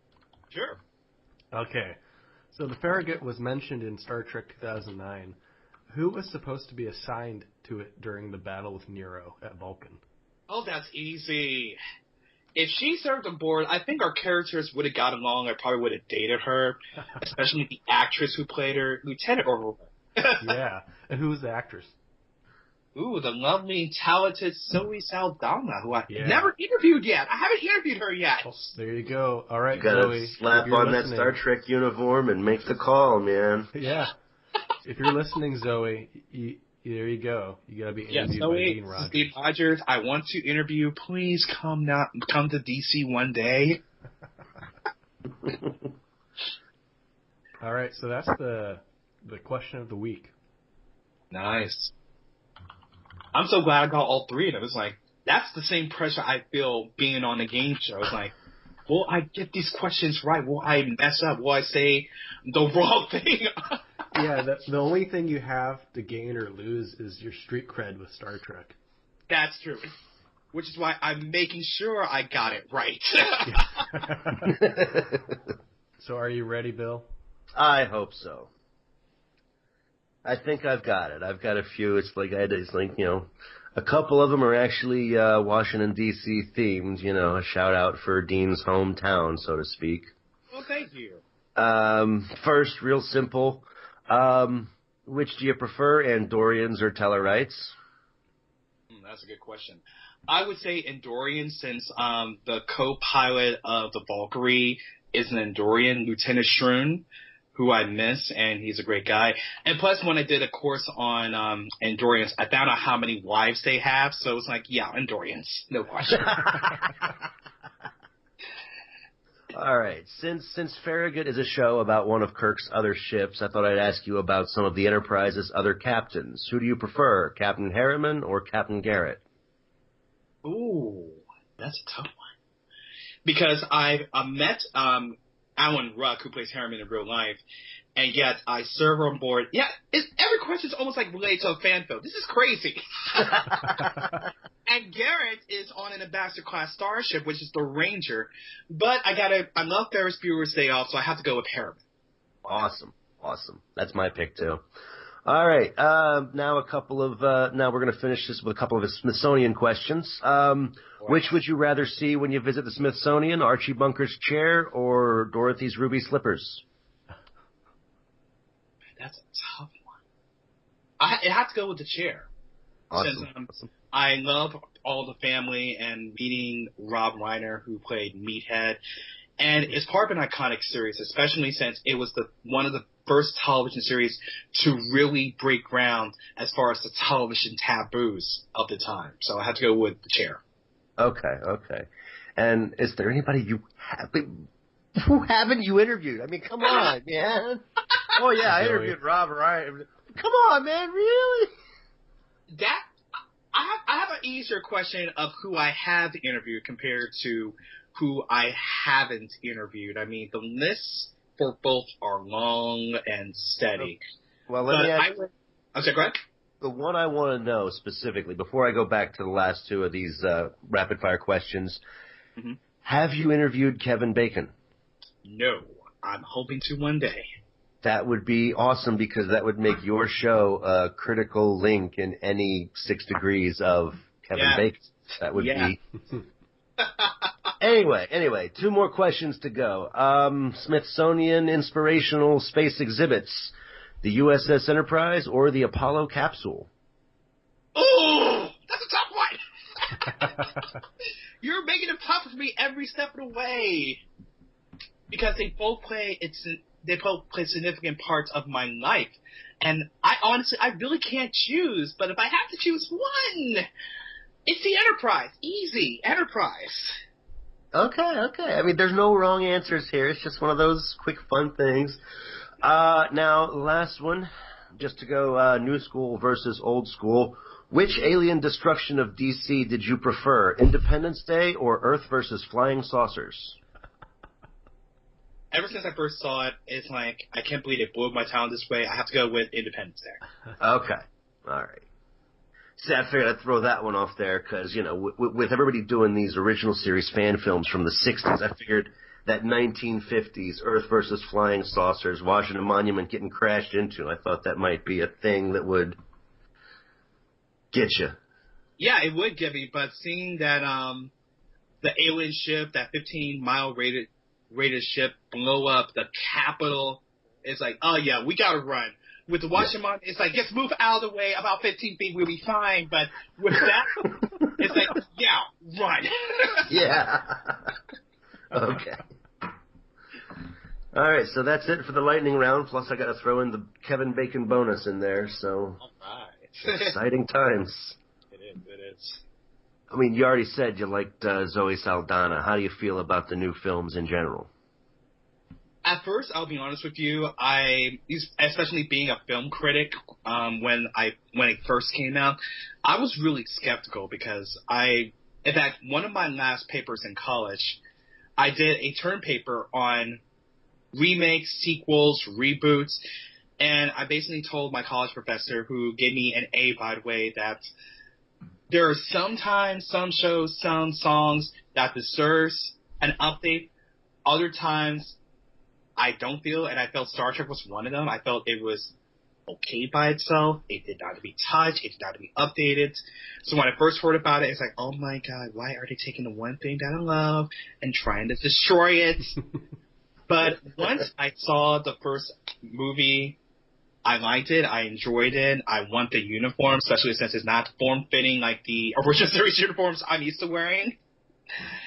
Speaker 4: Sure.
Speaker 2: Okay. So the Farragut was mentioned in Star Trek 2009. Who was supposed to be assigned to it during the battle with Nero at Vulcan?
Speaker 4: Oh, that's easy. If she served aboard, I think our characters would have got along. I probably would have dated her, especially the actress who played her, Lieutenant Orville.
Speaker 2: Yeah. And who was the actress?
Speaker 4: Ooh, the lovely, talented Zoe Saldana, who I
Speaker 2: Yeah.
Speaker 4: never interviewed yet. I haven't interviewed her yet.
Speaker 2: Oh, there you go. All right,
Speaker 1: You gotta
Speaker 2: Zoe,
Speaker 1: slap
Speaker 2: if you're
Speaker 1: on
Speaker 2: listening,
Speaker 1: that Star Trek uniform and make the call, man.
Speaker 2: Yeah. If you're listening, Zoe, there you go. You gotta be interviewed by
Speaker 4: Zoe,
Speaker 2: Dean Rogers.
Speaker 4: Dean Rogers, I want to interview. Please come to DC one day.
Speaker 2: All right, so that's the question of the week.
Speaker 4: Nice. I'm so glad I got all three of them. It's like, that's the same pressure I feel being on the game show. It's like, will I get these questions right? Will I mess up? Will I say the wrong thing?
Speaker 2: Yeah, the only thing you have to gain or lose is your street cred with Star Trek.
Speaker 4: That's true. Which is why I'm making sure I got it right.
Speaker 2: So are you ready, Bill?
Speaker 1: I hope so. I think I've got it. I've got a few. It's like, a couple of them are actually Washington, D.C. themed, a shout out for Dean's hometown, so to speak.
Speaker 4: Well, thank you.
Speaker 1: First, real simple. Which do you prefer, Andorians or Tellarites?
Speaker 4: That's a good question. I would say Andorian, since the co-pilot of the Valkyrie is an Andorian, Lieutenant Shroon, who I miss, and he's a great guy. And plus, when I did a course on Andorians, I found out how many wives they have, so it's like, yeah, Andorians, no question.
Speaker 1: All right. Since Farragut is a show about one of Kirk's other ships, I thought I'd ask you about some of the Enterprise's other captains. Who do you prefer, Captain Harriman or Captain Garrett?
Speaker 4: Ooh, that's a tough one. Because I've met Alan Ruck, who plays Harriman in real life, and yet I serve on board. Yeah, every question is almost like related to a fan film. This is crazy. And Garrett is on an Ambassador class starship, which is the Ranger. But I love Ferris Bueller's Day Off, so I have to go with Harriman.
Speaker 1: Awesome. That's my pick too. All right. Now we're going to finish this with a couple of Smithsonian questions. Which would you rather see when you visit the Smithsonian, Archie Bunker's chair or Dorothy's ruby slippers?
Speaker 4: That's a tough one. I have to go with the chair.
Speaker 1: Awesome.
Speaker 4: Since I love all the family and meeting Rob Reiner, who played Meathead. And it's part of an iconic series, especially since it was one of the first television series to really break ground as far as the television taboos of the time. So I have to go with the chair.
Speaker 1: Okay. And is there anybody who haven't you interviewed? I mean, come on, man. Oh, yeah, I interviewed Rob Reiner. Come on, man, really?
Speaker 4: I have an easier question of who I have interviewed compared to who I haven't interviewed. I mean, the lists for both are long and steady.
Speaker 1: Well, let me ask.
Speaker 4: I'm sorry, go ahead.
Speaker 1: The one I want to know specifically, before I go back to the last two of these rapid-fire questions, have you interviewed Kevin Bacon?
Speaker 4: No. I'm hoping to one day.
Speaker 1: That would be awesome because that would make your show a critical link in any 6 degrees of Kevin Bacon. That would be... Anyway, 2 more questions to go. Smithsonian inspirational space exhibits, the USS Enterprise or the Apollo capsule?
Speaker 4: Oh, that's a tough one. You're making it tough for me every step of the way. Because they both play significant parts of my life. And I really can't choose. But if I have to choose one, it's the Enterprise. Easy. Enterprise.
Speaker 1: Okay. I mean, there's no wrong answers here. It's just one of those quick, fun things. Now, last one, just to go new school versus old school. Which alien destruction of DC did you prefer, Independence Day or Earth versus Flying Saucers?
Speaker 4: Ever since I first saw it, it's like, I can't believe it blew my town this way. I have to go with Independence Day.
Speaker 1: Okay. All right. See, I figured I'd throw that one off there because, you know, with everybody doing these original series fan films from the 60s, I figured that 1950s Earth versus Flying Saucers, Washington Monument getting crashed into, I thought that might be a thing that would get you.
Speaker 4: Yeah, it would get me, but seeing that the alien ship, that 15-mile rated ship, blow up the Capitol, it's like, oh yeah, we gotta run. With the Washington Monument, it's like, just move out of the way, about 15 feet, we'll be fine. But with that, it's like, yeah, run.
Speaker 1: Yeah. Okay. All right, so that's it for the lightning round. Plus, I got to throw in the Kevin Bacon bonus in there. So,
Speaker 4: All right.
Speaker 1: Exciting times.
Speaker 4: It is.
Speaker 1: I mean, you already said you liked Zoe Saldana. How do you feel about the new films in general?
Speaker 4: At first, I'll be honest with you, especially being a film critic, when it first came out, I was really skeptical because in fact, one of my last papers in college, I did a term paper on remakes, sequels, reboots, and I basically told my college professor, who gave me an A, by the way, that there are sometimes some shows, some songs that deserves an update. Other times, I don't feel, and I felt Star Trek was one of them. I felt it was okay by itself. It did not to be touched. It did not to be updated. So when I first heard about it, it's like, oh my god, why are they taking the one thing that I love and trying to destroy it? But once I saw the first movie, I liked it. I enjoyed it. I want the uniform, especially since it's not form-fitting like the original series uniforms I'm used to wearing.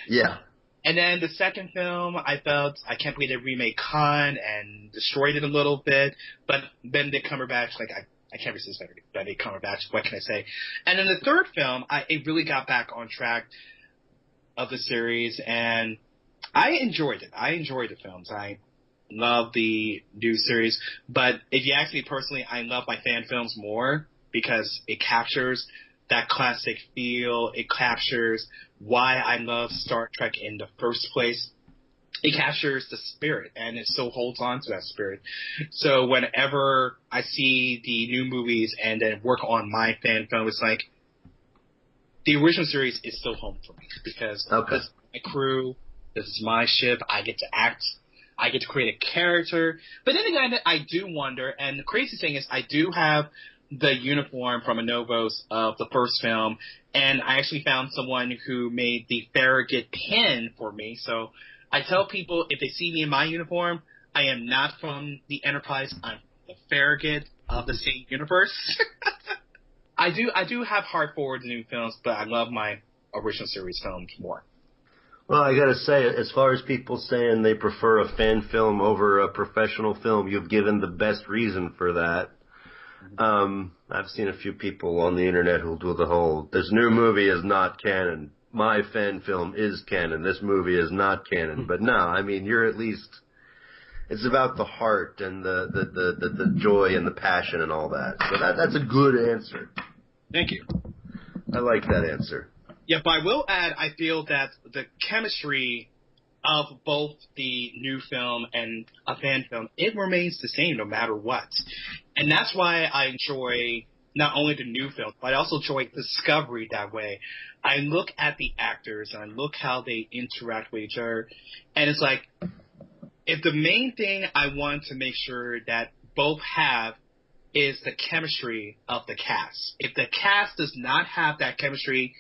Speaker 1: Yeah.
Speaker 4: And then the second film, I felt, I can't believe they remade Khan and destroyed it a little bit. But Benedict Cumberbatch, like, I can't resist Benedict Cumberbatch. What can I say? And then the third film, it really got back on track of the series, and I enjoyed it. I enjoyed the films. I love the new series. But if you ask me personally, I love my fan films more because it captures that classic feel. It captures why I love Star Trek in the first place. It captures the spirit, and it still holds on to that spirit. So whenever I see the new movies and then work on my fan film, it's like the original series is still home for me because this is my crew, this is my ship, I get to act, I get to create a character. But then again, I do wonder, and the crazy thing is I do have the uniform from Anovos of the first film, and I actually found someone who made the Farragut pin for me. So I tell people, if they see me in my uniform, I am not from the Enterprise. I'm the Farragut of the same universe. I do have heart for the new films, but I love my original series films more.
Speaker 1: Well, I gotta say, as far as people saying they prefer a fan film over a professional film, you've given the best reason for that. I've seen a few people on the internet who'll do the whole, this new movie is not canon. My fan film is canon. This movie is not canon. But no, I mean, you're at least, it's about the heart and the joy and the passion and all that. So that's a good answer.
Speaker 4: Thank you.
Speaker 1: I like that answer.
Speaker 4: Yeah, but I will add, I feel that the chemistry of both the new film and a fan film, it remains the same no matter what. And that's why I enjoy not only the new film, but I also enjoy Discovery that way. I look at the actors and I look how they interact with each other, and it's like, if the main thing I want to make sure that both have is the chemistry of the cast. If the cast does not have that chemistry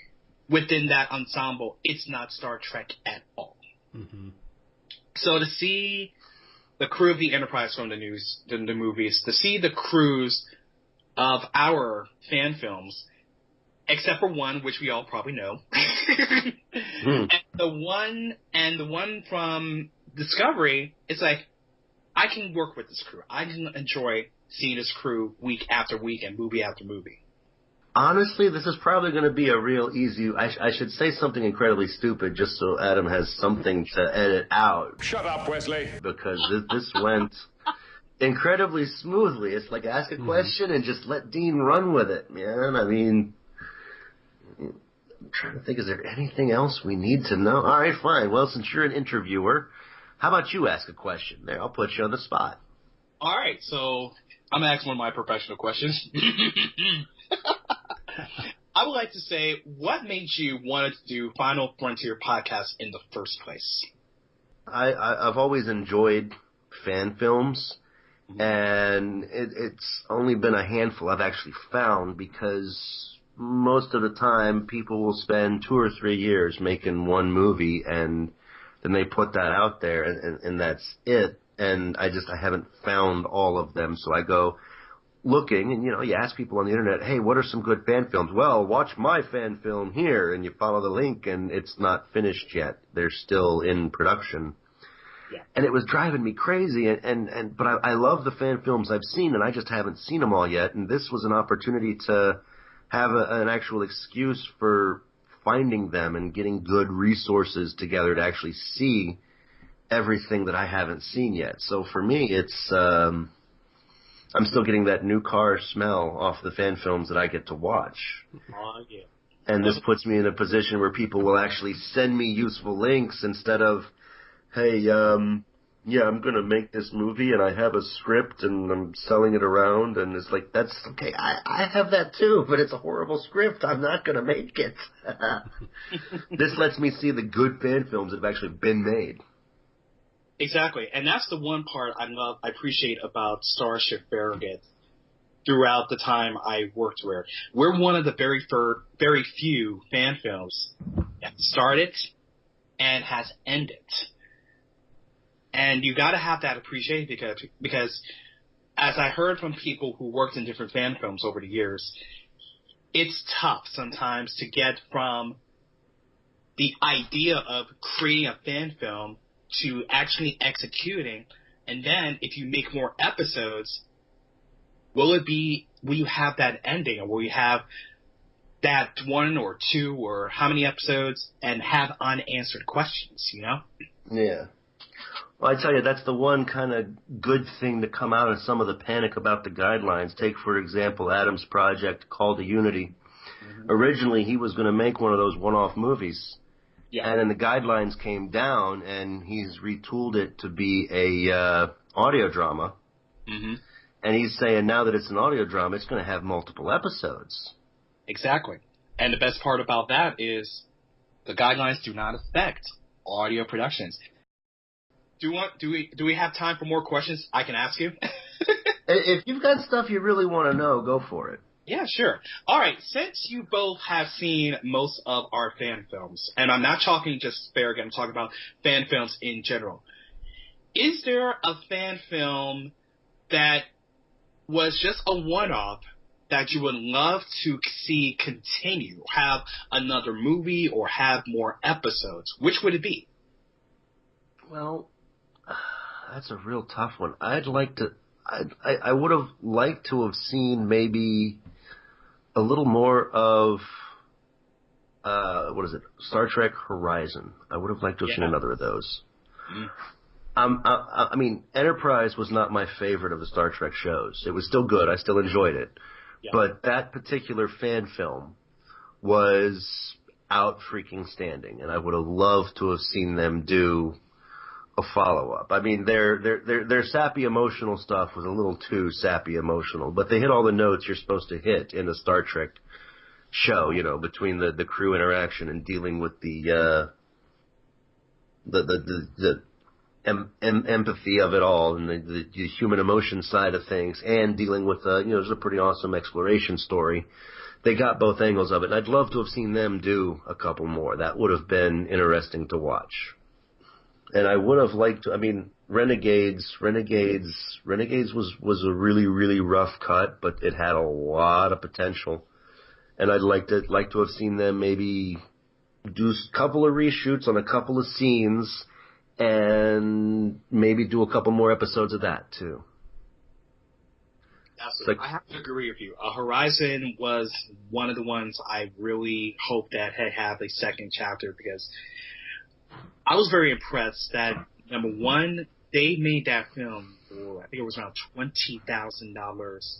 Speaker 4: within that ensemble, it's not Star Trek at all.
Speaker 2: Mm-hmm.
Speaker 4: So to see the crew of the Enterprise from the movies, to see the crews of our fan films,
Speaker 3: except for one, which we all probably know.
Speaker 1: Hmm.
Speaker 3: And the one from Discovery, it's like, I can work with this crew. I can enjoy seeing this crew week after week and movie after movie.
Speaker 1: Honestly, this is probably going to be a real easy. I should say something incredibly stupid just so Adam has something to edit out.
Speaker 5: Shut up, Wesley.
Speaker 1: Because this went incredibly smoothly. It's like ask a question and just let Dean run with it, man. I mean, I'm trying to think, is there anything else we need to know? All right, fine. Well, since you're an interviewer, how about you ask a question? There, I'll put you on the spot.
Speaker 3: All right, so I'm going to ask one of my professional questions. I would like to say, what made you want to do Final Frontier podcast in the first place?
Speaker 1: I've always enjoyed fan films, and it's only been a handful I've actually found, because most of the time people will spend 2 or 3 years making one movie, and then they put that out there, and that's it. And I haven't found all of them, so I go looking, and you ask people on the internet, hey, what are some good fan films? Well, watch my fan film here, and you follow the link, and it's not finished yet. They're still in production.
Speaker 3: Yeah.
Speaker 1: And it was driving me crazy, but I love the fan films I've seen, and I just haven't seen them all yet, and this was an opportunity to have an actual excuse for finding them and getting good resources together to actually see everything that I haven't seen yet. So for me, it's I'm still getting that new car smell off the fan films that I get to watch.
Speaker 3: Oh, yeah.
Speaker 1: And this puts me in a position where people will actually send me useful links instead of, hey, I'm going to make this movie and I have a script and I'm selling it around. And it's like, that's okay. I have that too, but it's a horrible script. I'm not going to make it. This lets me see the good fan films that have actually been made.
Speaker 3: Exactly, and that's the one part I appreciate about Starship Farragut throughout the time I worked there. We're one of the very few fan films that started and has ended. And you got to have that appreciation because as I heard from people who worked in different fan films over the years, it's tough sometimes to get from the idea of creating a fan film to actually executing, and then if you make more episodes, will you have that ending, or will you have that 1 or 2 or how many episodes and have unanswered questions,
Speaker 1: Yeah. Well, I tell you, that's the one kind of good thing to come out of some of the panic about the guidelines. Take, for example, Adam's project, Call to Unity. Mm-hmm. Originally, he was going to make one of those one-off movies. Yeah. And then the guidelines came down, and he's retooled it to be a audio drama.
Speaker 3: Mm-hmm.
Speaker 1: And he's saying now that it's an audio drama, it's going to have multiple episodes.
Speaker 3: Exactly. And the best part about that is the guidelines do not affect audio productions. Do we have time for more questions I can ask you?
Speaker 1: If you've got stuff you really want to know, go for it.
Speaker 3: Yeah, sure. All right, since you both have seen most of our fan films, and I'm not talking just Farragut, I'm talking about fan films in general, is there a fan film that was just a one-off that you would love to see continue, have another movie or have more episodes? Which would it be?
Speaker 1: Well, that's a real tough one. I would have liked to have seen maybe a little more of, Star Trek Horizon. I would have liked to have seen another of those. Mm. I mean, Enterprise was not my favorite of the Star Trek shows. It was still good. I still enjoyed it. Yeah. But that particular fan film was out freaking standing, and I would have loved to have seen them do a follow-up. I mean, their sappy emotional stuff was a little too sappy emotional, but they hit all the notes you're supposed to hit in a Star Trek show, between the crew interaction and dealing with the empathy of it all and the human emotion side of things, and dealing with, there's a pretty awesome exploration story. They got both angles of it, and I'd love to have seen them do a couple more. That would have been interesting to watch. And I would have liked to, Renegades was a really, really rough cut, but it had a lot of potential. and I'd like to have seen them maybe do a couple of reshoots on a couple of scenes, and maybe do a couple more episodes of that too.
Speaker 3: Absolutely. I have to agree with you. Horizon was one of the ones I really hoped that had a second chapter, because I was very impressed that, number one, they made that film for, I think it was around $20,000.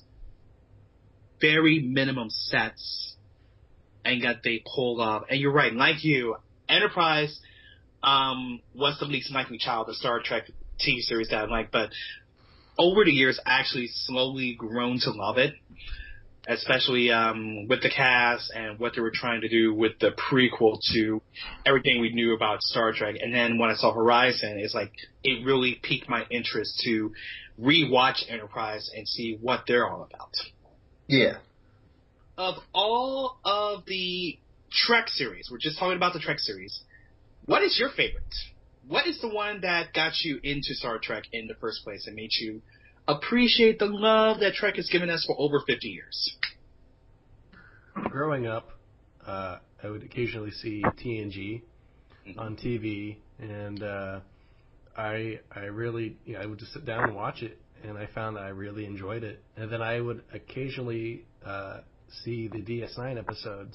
Speaker 3: Very minimum sets, and yet they pulled off. And you're right, like you, Enterprise was the least likely child of Star Trek TV series that I like, but over the years, I actually slowly grown to love it, especially with the cast and what they were trying to do with the prequel to everything we knew about Star Trek. And then when I saw Horizon, it's like it really piqued my interest to rewatch Enterprise and see what they're all about.
Speaker 1: Yeah.
Speaker 3: Of all of the Trek series, we're just talking about the Trek series, what is your favorite? What is the one that got you into Star Trek in the first place and made you appreciate the love that Trek has given us for over 50 years?
Speaker 2: Growing up, I would occasionally see TNG on TV, and I really, I would just sit down and watch it, and I found that I really enjoyed it. And then I would occasionally see the DS9 episodes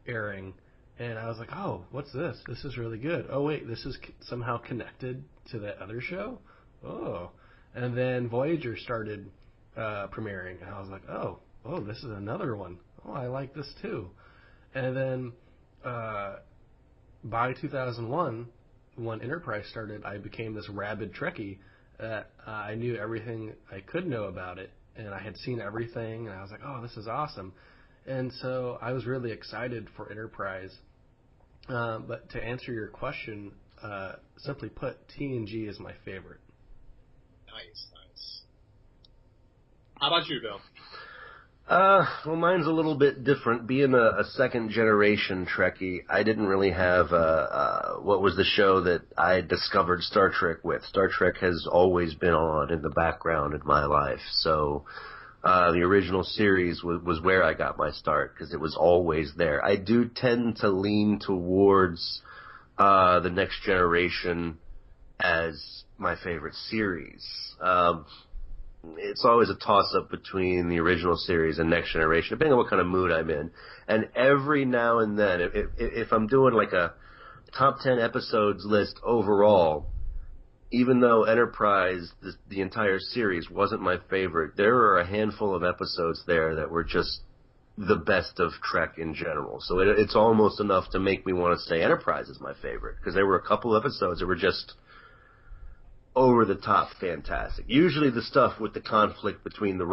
Speaker 2: airing, and I was like, oh, what's this? This is really good. Oh, wait, this is somehow connected to that other show? Oh. And then Voyager started premiering, and I was like, oh, this is another one. Oh, I like this too. And then by 2001, when Enterprise started, I became this rabid Trekkie that I knew everything I could know about it, and I had seen everything, and I was like, oh, this is awesome. And so I was really excited for Enterprise. But to answer your question, simply put, TNG is my favorite.
Speaker 3: Nice. How about you, Bill?
Speaker 1: Well, mine's a little bit different. Being a second-generation Trekkie, I didn't really have what was the show that I discovered Star Trek with. Star Trek has always been on in the background in my life, so the original series was where I got my start, because it was always there. I do tend to lean towards the Next Generation as my favorite series. It's always a toss-up between the original series and Next Generation, depending on what kind of mood I'm in. And every now and then, if I'm doing like a top 10 episodes list overall, even though Enterprise, the entire series, wasn't my favorite, there are a handful of episodes there that were just the best of Trek in general. So it's almost enough to make me want to say Enterprise is my favorite, because there were a couple of episodes that were just over the top fantastic. Usually the stuff with the conflict between the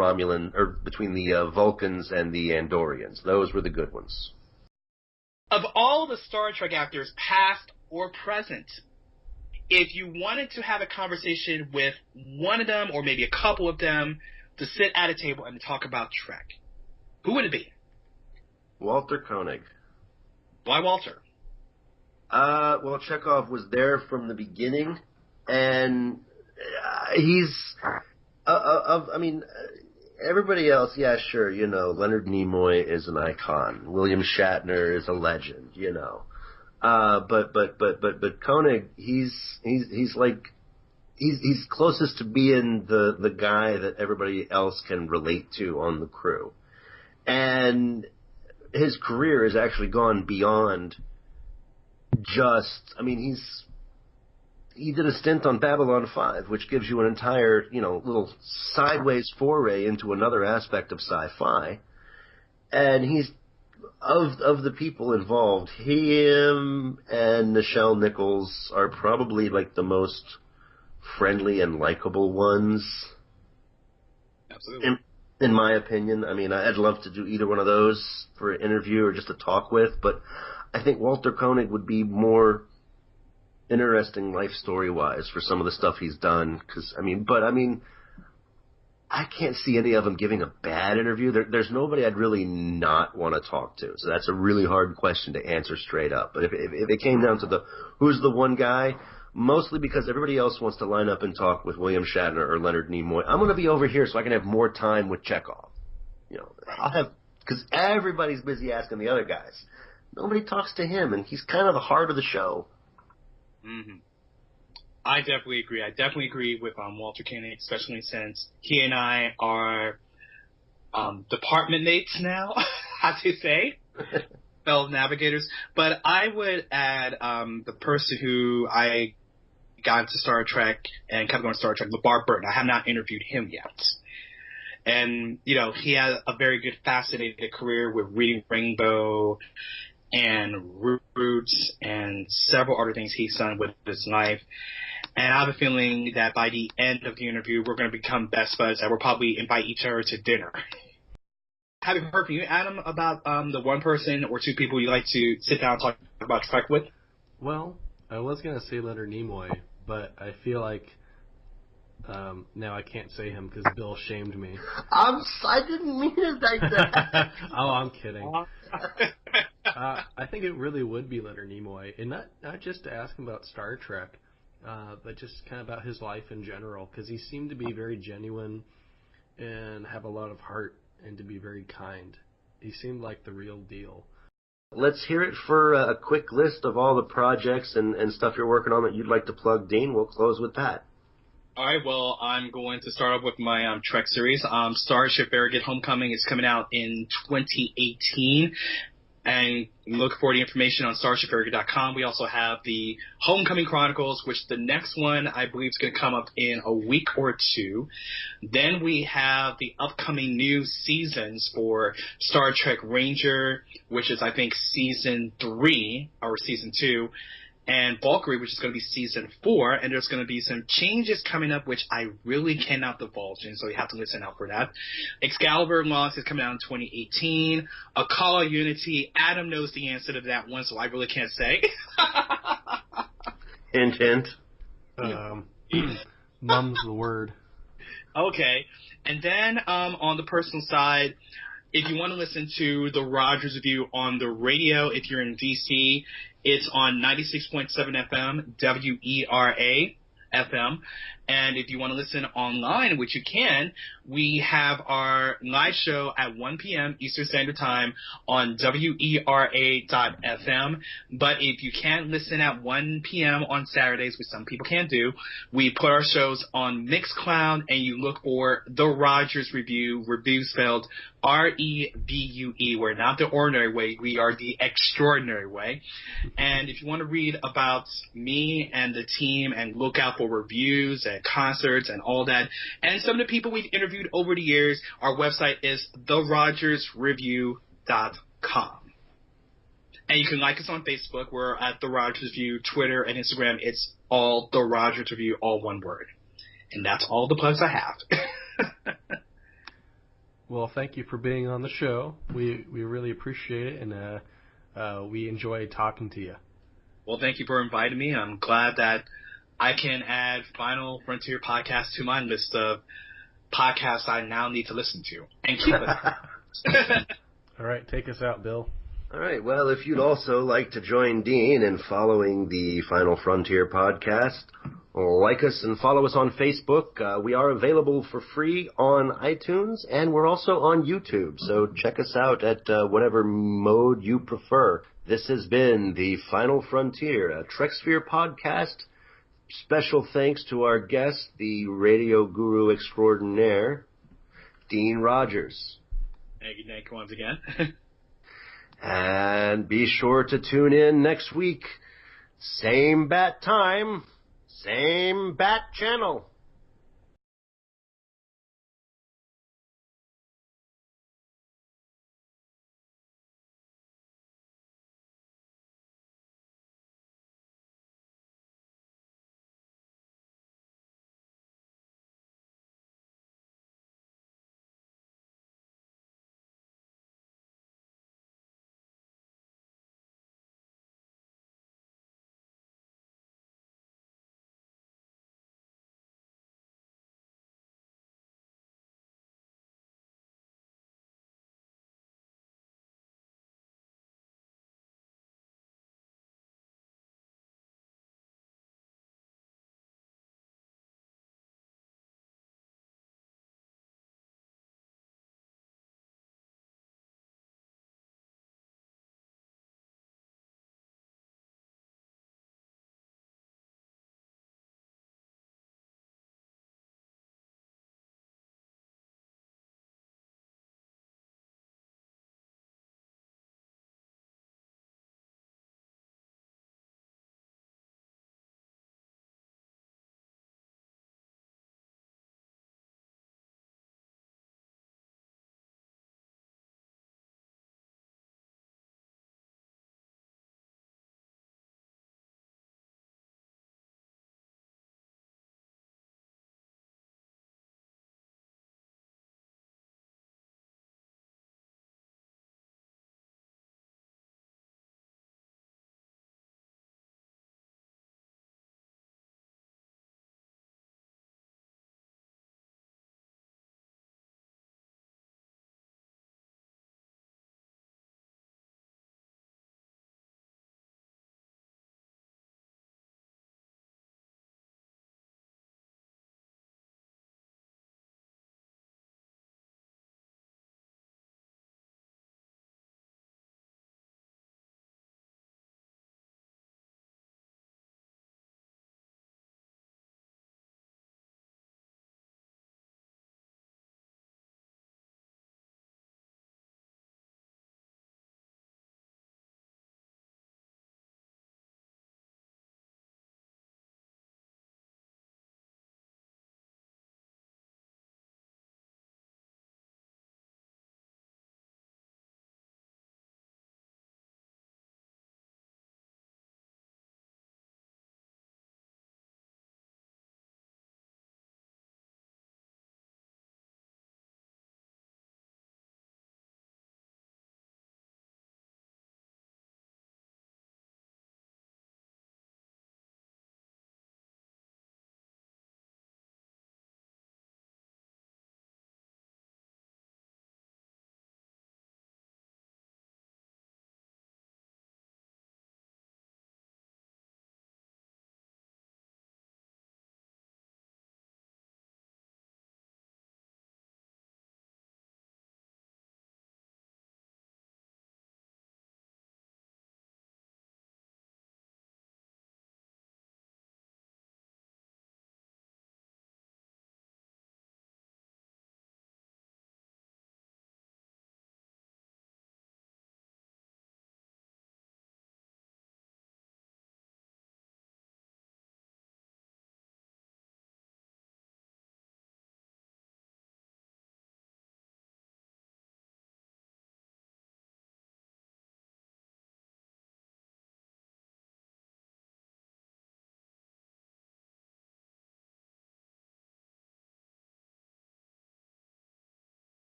Speaker 1: Vulcans and the Andorians. Those were the good ones.
Speaker 3: Of all the Star Trek actors, past or present, if you wanted to have a conversation with one of them, or maybe a couple of them, to sit at a table and talk about Trek, who would it be?
Speaker 1: Walter Koenig.
Speaker 3: Why Walter?
Speaker 1: Well, Chekhov was there from the beginning, and he's, everybody else, yeah, sure, Leonard Nimoy is an icon. William Shatner is a legend, But Koenig, he's closest to being the guy that everybody else can relate to on the crew. And his career has actually gone beyond just, he did a stint on Babylon 5, which gives you an entire, little sideways foray into another aspect of sci-fi. And he's, of the people involved, him and Nichelle Nichols are probably like the most friendly and likable ones.
Speaker 3: Absolutely.
Speaker 1: In my opinion. I'd love to do either one of those for an interview or just to talk with, but I think Walter Koenig would be more interesting life story-wise for some of the stuff he's done. I can't see any of them giving a bad interview. There's nobody I'd really not want to talk to. So that's a really hard question to answer straight up. But if it came down to who's the one guy, mostly because everybody else wants to line up and talk with William Shatner or Leonard Nimoy, I'm going to be over here so I can have more time with Chekhov. I'll have Because everybody's busy asking the other guys. Nobody talks to him, and he's kind of the heart of the show.
Speaker 3: Mm-hmm. I definitely agree. I definitely agree with Walter Koenig, especially since he and I are department mates now, how to say, fellow navigators. But I would add the person who I got into Star Trek and kept going to Star Trek, LeVar Burton. I have not interviewed him yet. And, you know, he had a very good, fascinating career with Reading Rainbow and Roots and several other things he's done with his life. And I have a feeling that by the end of the interview, we're going to become best buds and we'll probably invite each other to dinner. Have you heard from you, Adam, about the one person or two people you like to sit down and talk about Trek with?
Speaker 2: Well, I was going to say Leonard Nimoy, but I feel like now I can't say him because Bill shamed me.
Speaker 1: I didn't mean it like that.
Speaker 2: Oh, I'm kidding. I think it really would be Leonard Nimoy, and not just to ask him about Star Trek, but just kind of about his life in general, because he seemed to be very genuine and have a lot of heart and to be very kind. He seemed like the real deal.
Speaker 1: Let's hear it for a quick list of all the projects and stuff you're working on that you'd like to plug, Dean. We'll close with that.
Speaker 3: All right, well, I'm going to start off with my Trek series. Starship Farragut Homecoming is coming out in 2018. And look for the information on StarshipFarragut.com. We also have the Homecoming Chronicles, which the next one I believe is going to come up in a week or two. Then we have the upcoming new seasons for Star Trek Ranger, which is I think season 3 or season 2. And Valkyrie, which is going to be season 4, and there's going to be some changes coming up, which I really cannot divulge in, so you have to listen out for that. Excalibur Lost is coming out in 2018. A Call of Unity, Adam knows the answer to that one, so I really can't say.
Speaker 1: Hint, hint.
Speaker 2: Mum's the word.
Speaker 3: Okay. And then on the personal side, if you want to listen to the Rogers Review on the radio, if you're in D.C., it's on 96.7 FM, WERA FM. And if you want to listen online, which you can, we have our live show at 1 p.m. Eastern Standard Time on WERA.FM. But if you can't listen at 1 p.m. on Saturdays, which some people can't do, we put our shows on Mixcloud, and you look for The Rogers Review spelled REVUE. We're not the ordinary way. We are the extraordinary way. And if you want to read about me and the team and look out for reviews and concerts and all that, and some of the people we've interviewed over the years, our website is therogersreview.com. And you can like us on Facebook. We're at The Rogers Review. Twitter and Instagram, it's all The Rogers Review, all one word. And that's all the plugs I have.
Speaker 2: Well, thank you for being on the show. We really appreciate it, and we enjoy talking to you.
Speaker 3: Well, thank you for inviting me. I'm glad that I can add Final Frontier Podcast to my list of podcasts I now need to listen to. And keep it.
Speaker 2: All right, take us out, Bill.
Speaker 1: All right, well, if you'd also like to join Dean in following the Final Frontier podcast, like us and follow us on Facebook. We are available for free on iTunes, and we're also on YouTube, so check us out at whatever mode you prefer. This has been the Final Frontier, a TrekSphere podcast. Special thanks to our guest, the radio guru extraordinaire, Dean Rogers.
Speaker 3: Thank you once again.
Speaker 1: And be sure to tune in next week. Same bat time, same bat channel.